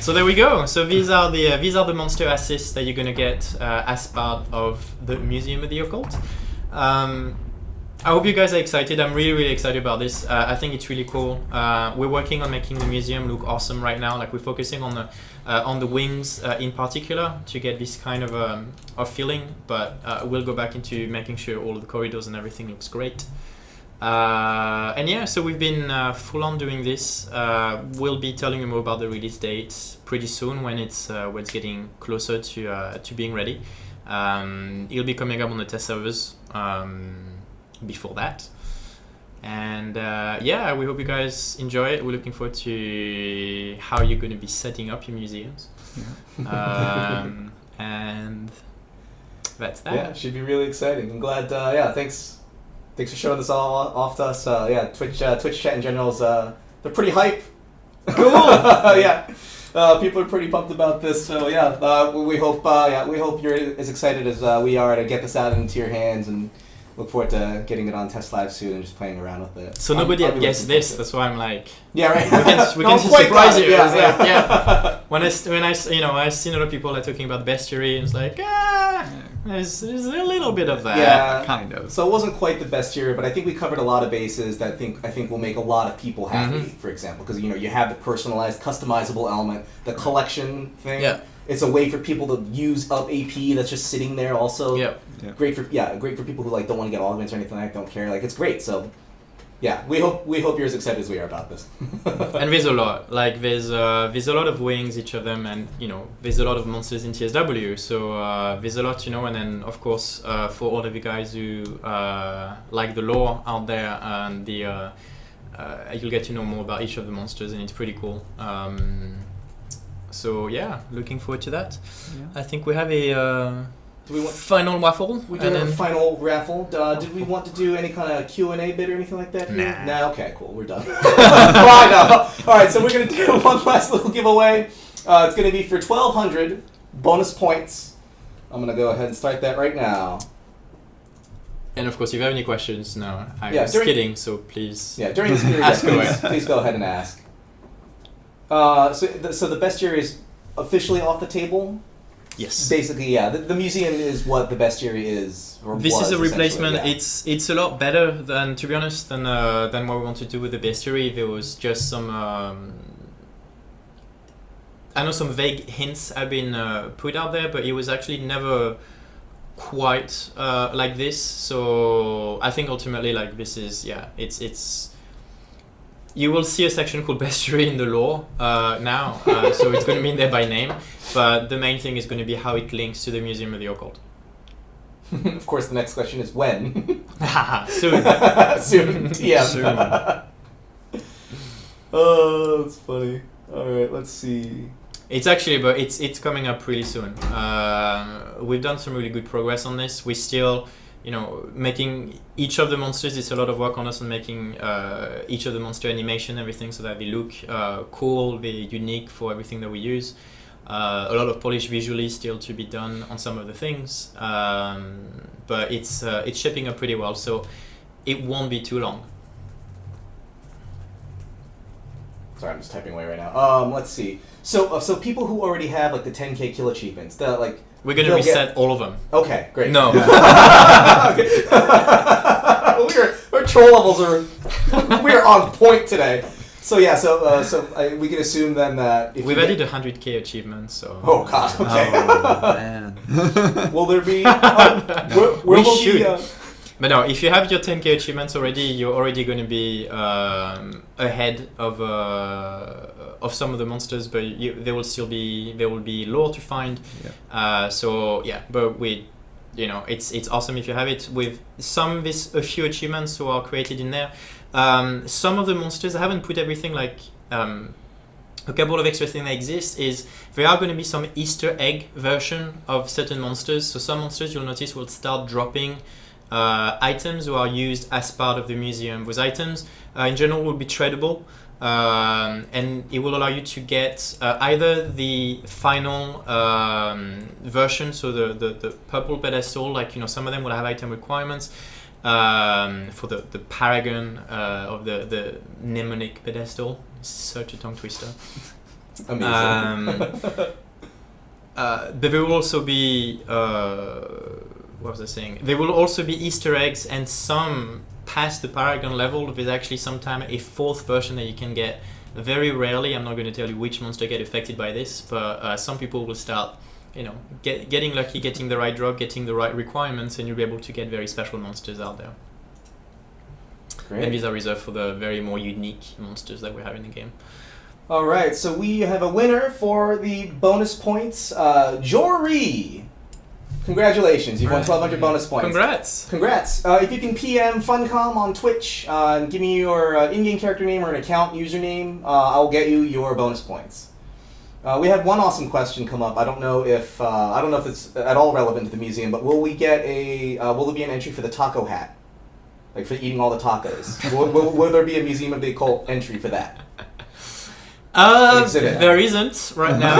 Speaker 2: So there we go. So these are the monster assists that you're gonna get as part of the Museum of the Occult. I hope you guys are excited. I'm really excited about this. I think it's really cool. We're working on making the museum look awesome right now. Like, we're focusing on the wings in particular to get this kind of feeling. But we'll go back into making sure all of the corridors and everything looks great. And yeah, so we've been full on doing this. We'll be telling you more about the release date pretty soon when it's getting closer to being ready. It'll be coming up on the test servers before that. And yeah, we hope you guys enjoy it. We're looking forward to how you're going to be setting up your museums. Yeah. And that's that.
Speaker 1: Yeah, should be really exciting. I'm glad. Yeah, thanks for showing this all off to us. Yeah, Twitch chat in general is they're pretty hype.
Speaker 2: Cool.
Speaker 1: Yeah, people are pretty pumped about this. So yeah, we hope you're as excited as we are to get this out into your hands, and look forward to getting it on Test Live soon and just playing around with it.
Speaker 2: So nobody
Speaker 1: I'll
Speaker 2: had
Speaker 1: be
Speaker 2: guessed
Speaker 1: looking
Speaker 2: this.
Speaker 1: forward to it.
Speaker 2: That's why I'm like,
Speaker 1: Yeah, right.
Speaker 2: we
Speaker 1: No
Speaker 2: can
Speaker 1: one quite
Speaker 2: surprise
Speaker 1: got
Speaker 2: you.
Speaker 1: it,
Speaker 2: It's
Speaker 1: yeah.
Speaker 2: like, yeah. When I I've seen a lot of people that are talking about bestiary, and it's like, there's a little bit of that.
Speaker 1: Yeah,
Speaker 3: Kind of.
Speaker 1: So it wasn't quite the best year, but I think we covered a lot of bases that I think will make a lot of people happy.
Speaker 2: Mhm.
Speaker 1: For example, because you have the personalized, customizable element, the collection thing.
Speaker 2: Yeah.
Speaker 1: It's a way for people to use up AP that's just sitting there. Also,
Speaker 2: Yeah.
Speaker 1: great for people who like don't want to get all events or anything like that, don't care. Like, it's great. So yeah, we hope you're as excited as we are about this.
Speaker 2: And there's a lot. Like, there's a lot of wings, each of them, and there's a lot of monsters in TSW. So there's a lot, and then of course for all of you guys who like the lore out there, and you'll get to know more about each of the monsters, and it's pretty cool. So yeah, looking forward to that.
Speaker 3: Yeah.
Speaker 2: I think we have a
Speaker 1: Do we want?
Speaker 2: final waffle.
Speaker 1: We did a final raffle. Did we want to do any kind of Q&A bit or anything like that? Here?
Speaker 2: Nah.
Speaker 1: Okay, cool. We're done. Fine. All right, so we're going to do one last little giveaway. It's going to be for 1,200 bonus points. I'm going to go ahead and start that right now.
Speaker 2: And of course, if you have any questions, no, I'm
Speaker 1: Yeah,
Speaker 2: just kidding. So please.
Speaker 1: Yeah, during this period,
Speaker 2: Ask away.
Speaker 1: please go ahead and ask. So the best year is officially off the table?
Speaker 2: Yes.
Speaker 1: Basically, yeah. The museum is what the best year is. Or
Speaker 2: This
Speaker 1: was,
Speaker 2: is a replacement.
Speaker 1: essentially,
Speaker 2: It's a lot better than, to be honest, than what we want to do with the bestiary. There was just some I know some vague hints have been put out there, but it was actually never quite like this. So I think ultimately, like, this is, it's. You will see a section called Bestiary in the lore now, so it's going to be in there by name. But the main thing is going to be how it links to the Museum of the Occult.
Speaker 1: Of course, the next question is when.
Speaker 2: Soon.
Speaker 1: Soon. TM.
Speaker 3: Soon.
Speaker 1: Oh, that's funny. All right, let's see.
Speaker 2: It's actually, but it's coming up really soon. We've done some really good progress on this. We still, making each of the monsters. It's a lot of work on us on making each of the monster animation, everything, so that they look cool, they're unique for everything that we use. A lot of polish visually still to be done on some of the things, but it's shaping up pretty well. So it won't be too long.
Speaker 1: Sorry, I'm just typing away right now. Let's see. So people who already have like the 10K kill achievements,
Speaker 2: we're gonna reset all of them.
Speaker 1: Okay, great.
Speaker 2: No.
Speaker 1: Our troll levels we're on point today. So yeah, we can assume then that if
Speaker 2: we've added 100K achievements. So.
Speaker 1: Oh God. Okay.
Speaker 3: Oh, man.
Speaker 1: Will there be? Where
Speaker 2: we
Speaker 1: will
Speaker 2: should.
Speaker 1: be?
Speaker 2: But no, if you have your 10K achievements already, you're already going to be ahead of some of the monsters, but there will be lore to find.
Speaker 3: Yeah.
Speaker 2: But it's awesome if you have it. With a few achievements who are created in there. Some of the monsters, I haven't put everything like. A couple of extra things that exist is there are going to be some Easter egg version of certain monsters. So some monsters you'll notice will start dropping items who are used as part of the museum. Those items in general will be tradable, and it will allow you to get either the final version, so the purple pedestal, like some of them will have item requirements for the paragon of the mnemonic pedestal. It's such a tongue twister.
Speaker 1: Amazing.
Speaker 2: But there will also be what was I saying? There will also be Easter eggs, and some past the Paragon level, there's actually sometime a fourth version that you can get. Very rarely, I'm not going to tell you which monster get affected by this, but some people will start, getting lucky, getting the right drop, getting the right requirements, and you'll be able to get very special monsters out there.
Speaker 1: Great.
Speaker 2: And these are reserved for the very more unique monsters that we have in the game.
Speaker 1: All right, so we have a winner for the bonus points, Jory. Congratulations, you've won 1,200 bonus points.
Speaker 2: Congrats!
Speaker 1: If you can PM Funcom on Twitch and give me your in-game character name or an account username, I'll get you your bonus points. We had one awesome question come up. I don't know if it's at all relevant to the museum, but will there be an entry for the taco hat, like for eating all the tacos? will there be a Museum of the Occult entry for that?
Speaker 2: There isn't right now.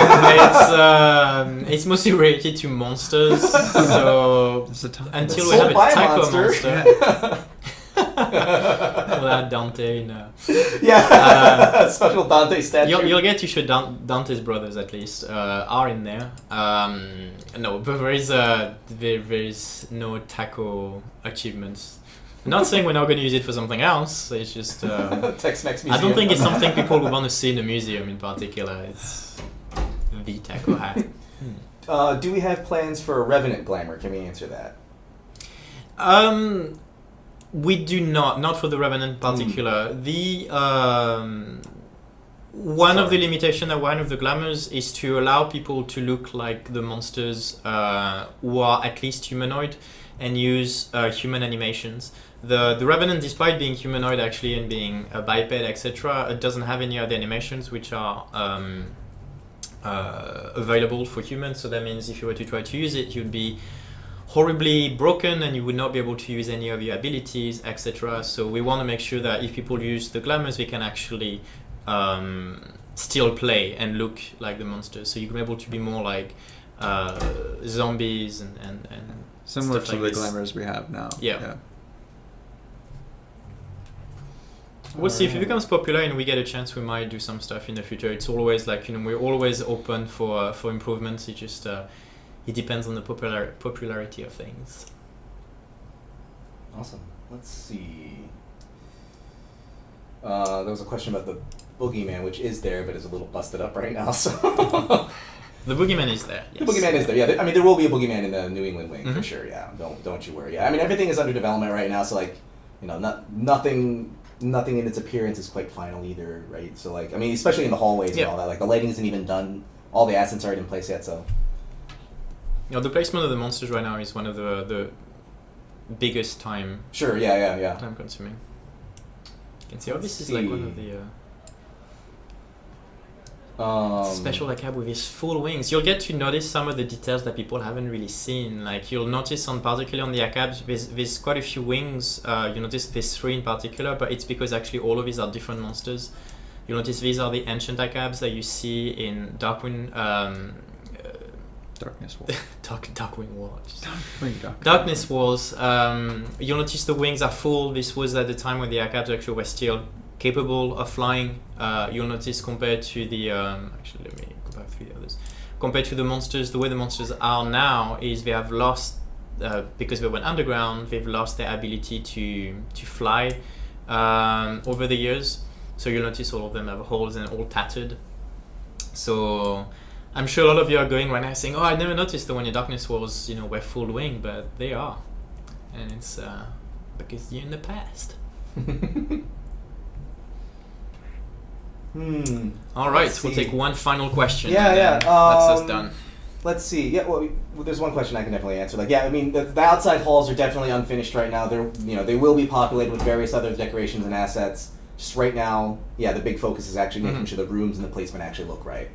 Speaker 2: It's mostly related to monsters. So until we have a taco monster, we'll add Dante in.
Speaker 1: Special Dante statue.
Speaker 2: You'll get to show Dante's brothers at least are in there. No, but there is no taco achievements. Not saying we're not going to use it for something else. It's just
Speaker 1: Tex-Mex museum.
Speaker 2: I don't think it's something people would want to see in a museum in particular. It's the taco hat.
Speaker 1: Do we have plans for a Revenant glamour? Can we answer that?
Speaker 2: We do not for the Revenant in particular. The one of the limitations of one of the glamours is to allow people to look like the monsters who are at least humanoid and use human animations. The Revenant, despite being humanoid actually and being a biped, etc., it doesn't have any other animations which are available for humans. So that means if you were to try to use it, you'd be horribly broken and you would not be able to use any of your abilities, etc. So we want to make sure that if people use the glamours, they can actually still play and look like the monsters. So you can be able to be more like zombies and
Speaker 3: similar
Speaker 2: stuff
Speaker 3: to
Speaker 2: like
Speaker 3: the
Speaker 2: this.
Speaker 3: glamours we have now.
Speaker 2: Yeah. We'll see if it becomes popular and we get a chance. We might do some stuff in the future. It's always like we're always open for improvements. It just it depends on the popularity of things.
Speaker 1: Awesome. Let's see. There was a question about the Boogeyman, which is there, but is a little busted up right now. So
Speaker 2: The boogeyman is there. Yes.
Speaker 1: The boogeyman is there. Yeah, I mean, there will be a boogeyman in the New England wing for
Speaker 2: Mhm.
Speaker 1: sure. Yeah, don't you worry. Yeah, I mean, everything is under development right now, so like, you know, nothing in its appearance is quite final either, right? So like, I mean, especially in the hallways
Speaker 2: Yeah.
Speaker 1: and all that. Like, the lighting isn't even done. All the assets aren't in place yet. So
Speaker 2: You know, the placement of the monsters right now is one of the biggest time
Speaker 1: sure, yeah.
Speaker 2: consuming. You can see, oh,
Speaker 1: Let's
Speaker 2: this is like one
Speaker 1: see.
Speaker 2: of the
Speaker 1: Special.
Speaker 2: special ACAB with his full wings. You'll get to notice some of the details that people haven't really seen. Like you'll notice particularly on the ACABs, there's quite a few wings. You notice there's 3 in particular, but it's because actually all of these are different monsters. You'll notice these are the ancient ACABs that you see in Darkwing,
Speaker 3: Darkness Wall.
Speaker 2: Darkwing War.
Speaker 3: Dark.
Speaker 2: Darkness Wars. You'll notice the wings are full. This was at the time when the ACABs actually were still capable of flying. You'll notice compared to the actually let me go back through the others. Compared to the monsters, the way the monsters are now is they have lost because they went underground. They've lost their ability to fly over the years. So you'll notice all of them have holes and all tattered. So I'm sure a lot of you are going right now saying, "Oh, I never noticed the one in Darkness Wars, were full wing," but they are, and it's because you're in the past. All right,
Speaker 1: Let's
Speaker 2: we'll
Speaker 1: see.
Speaker 2: take one final question.
Speaker 1: Yeah,
Speaker 2: and then
Speaker 1: yeah,
Speaker 2: that's us done.
Speaker 1: Let's see. Yeah, well, there's one question I can definitely answer. Like, yeah, I mean, the outside halls are definitely unfinished right now. They will be populated with various other decorations and assets. Just right now, yeah, the big focus is actually making sure the rooms and the placement actually look right.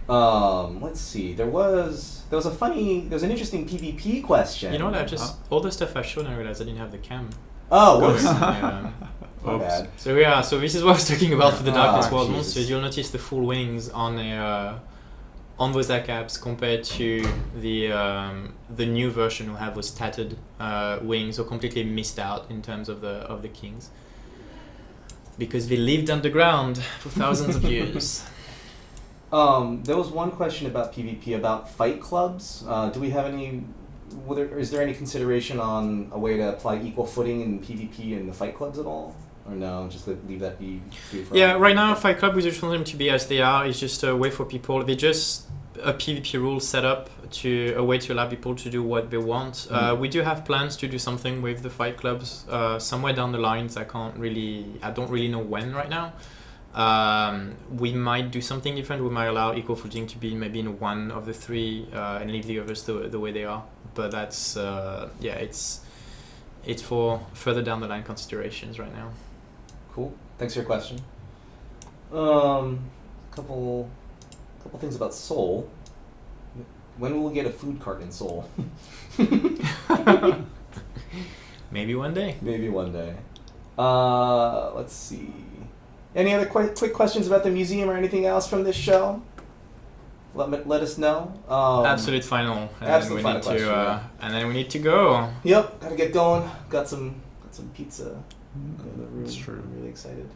Speaker 1: Let's see. There was an interesting PvP question.
Speaker 2: You know what? All the stuff I've shown, I realized I didn't have the cam.
Speaker 1: Oh,
Speaker 2: going.
Speaker 1: whoops.
Speaker 2: Yeah.
Speaker 1: My
Speaker 2: Oops.
Speaker 1: bad.
Speaker 2: So yeah, so this is what I was talking about for the Darkness World
Speaker 1: Jesus.
Speaker 2: monsters. You'll notice the full wings on those ACABs compared to the new version who have those tattered wings or completely missed out in terms of the kings. Because they lived underground for thousands of years.
Speaker 1: There was one question about PvP about fight clubs. Do we have any? Is there any consideration on a way to apply equal footing in PvP in the fight clubs at all, or no? Just leave that be free for all?
Speaker 2: Yeah, right now Fight Club, we just want them to be as they are. It's just a way for people. They just a PvP rule set up a way to allow people to do what they want. We do have plans to do something with the Fight Clubs somewhere down the lines. I don't really know when right now. We might do something different. We might allow equal footing to be maybe in one of the 3 and leave the others the way they are. But that's it's for further down the line considerations right now.
Speaker 1: Cool. Thanks for your question. Couple things about Seoul. When will we get a food cart in Seoul?
Speaker 2: Maybe one day.
Speaker 1: Maybe one day. Let's see. Any other quick questions about the museum or anything else from this show? Let us know.
Speaker 2: Absolute final. And
Speaker 1: absolute
Speaker 2: then we
Speaker 1: final
Speaker 2: need
Speaker 1: question,
Speaker 2: to
Speaker 1: yeah.
Speaker 2: and then we need to go.
Speaker 1: Yep, gotta get going. Got some pizza in the room.
Speaker 3: That's true.
Speaker 1: I'm really excited.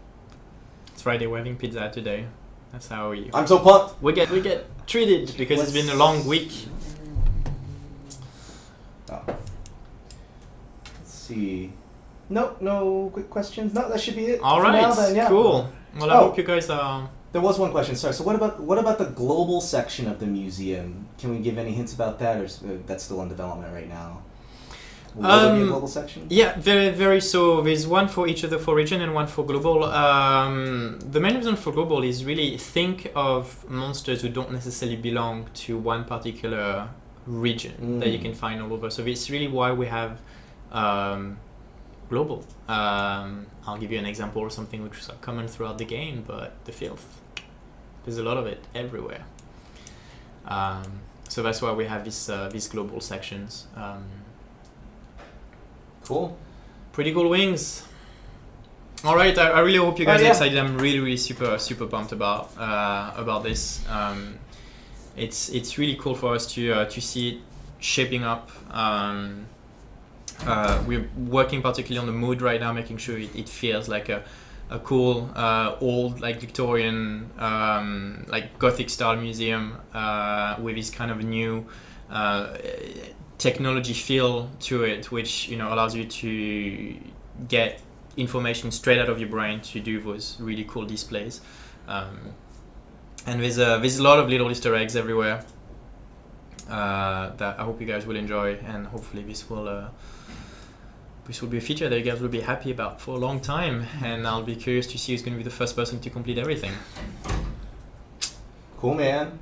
Speaker 2: It's Friday. We're having pizza today. That's how
Speaker 1: I'm so pumped.
Speaker 2: we get treated because it's been a long week.
Speaker 1: Oh. Let's see. No quick questions. No, that should be it.
Speaker 2: All
Speaker 1: for
Speaker 2: right,
Speaker 1: now, then, yeah.
Speaker 2: cool. Well, I
Speaker 1: Oh.
Speaker 2: hope you guys are.
Speaker 1: There was one question. Sorry. So what about the global section of the museum? Can we give any hints about that, or that's still in development right now? Will there be a global section?
Speaker 2: Yeah, very, very. So there's one for each of the 4 regions and one for global. The main reason for global is really think of monsters who don't necessarily belong to one particular region that you can find all over. So it's really why we have global. I'll give you an example of something which is common throughout the game, but the filth. There's a lot of it everywhere. So that's why we have these global sections.
Speaker 1: Cool.
Speaker 2: Pretty cool wings. All right, I really hope you guys are
Speaker 1: yeah.
Speaker 2: excited. I'm really super pumped about this. It's really cool for us to see it shaping up. We're working particularly on the mood right now, making sure it feels like a cool old like Victorian like Gothic style museum with this kind of new technology feel to it, which allows you to get information straight out of your brain to do those really cool displays. And there's a lot of little Easter eggs everywhere that I hope you guys will enjoy, and hopefully this will be a feature that you guys will be happy about for a long time, and I'll be curious to see who's going to be the first person to complete everything.
Speaker 1: Cool, man.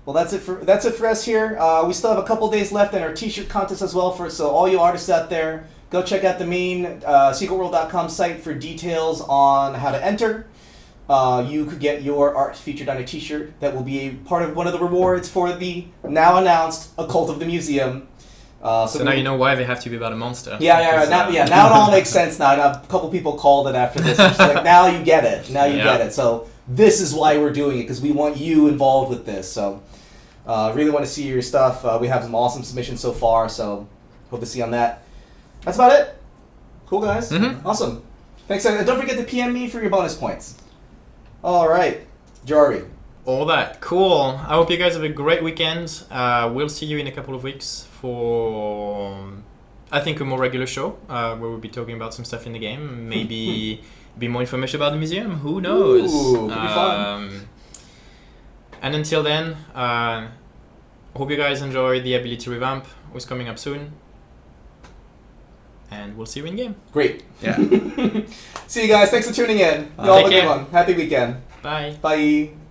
Speaker 1: Well, that's it for us here. We still have a couple days left in our T-shirt contest as well. So all you artists out there, go check out the main secretworld.com site for details on how to enter. You could get your art featured on a T-shirt that will be a part of one of the rewards for the now announced Occult of the Museum.
Speaker 2: So now you know why they have to be about a monster.
Speaker 1: Yeah. Now it all makes sense now. A couple people called it after this. It's like, now you get it. Now you get it. So this is why we're doing it, because we want you involved with this. So really want to see your stuff. We have some awesome submissions so far. So hope to see you on that. That's about it. Cool, guys.
Speaker 2: Mm-hmm.
Speaker 1: Awesome. Thanks. And don't forget to PM me for your bonus points. All right, Jory.
Speaker 2: All that. Cool. I hope you guys have a great weekend. We'll see you in a couple of weeks for, I think, a more regular show where we'll be talking about some stuff in the game. Maybe be more information about the museum. Who knows?
Speaker 1: Ooh, could be fun.
Speaker 2: And until then, hope you guys enjoy the Ability Revamp, who's coming up soon. And we'll see you in game.
Speaker 1: Great.
Speaker 3: Yeah.
Speaker 1: See you guys. Thanks for tuning in. Y'all have a good one. Happy weekend.
Speaker 2: Bye.
Speaker 1: Bye.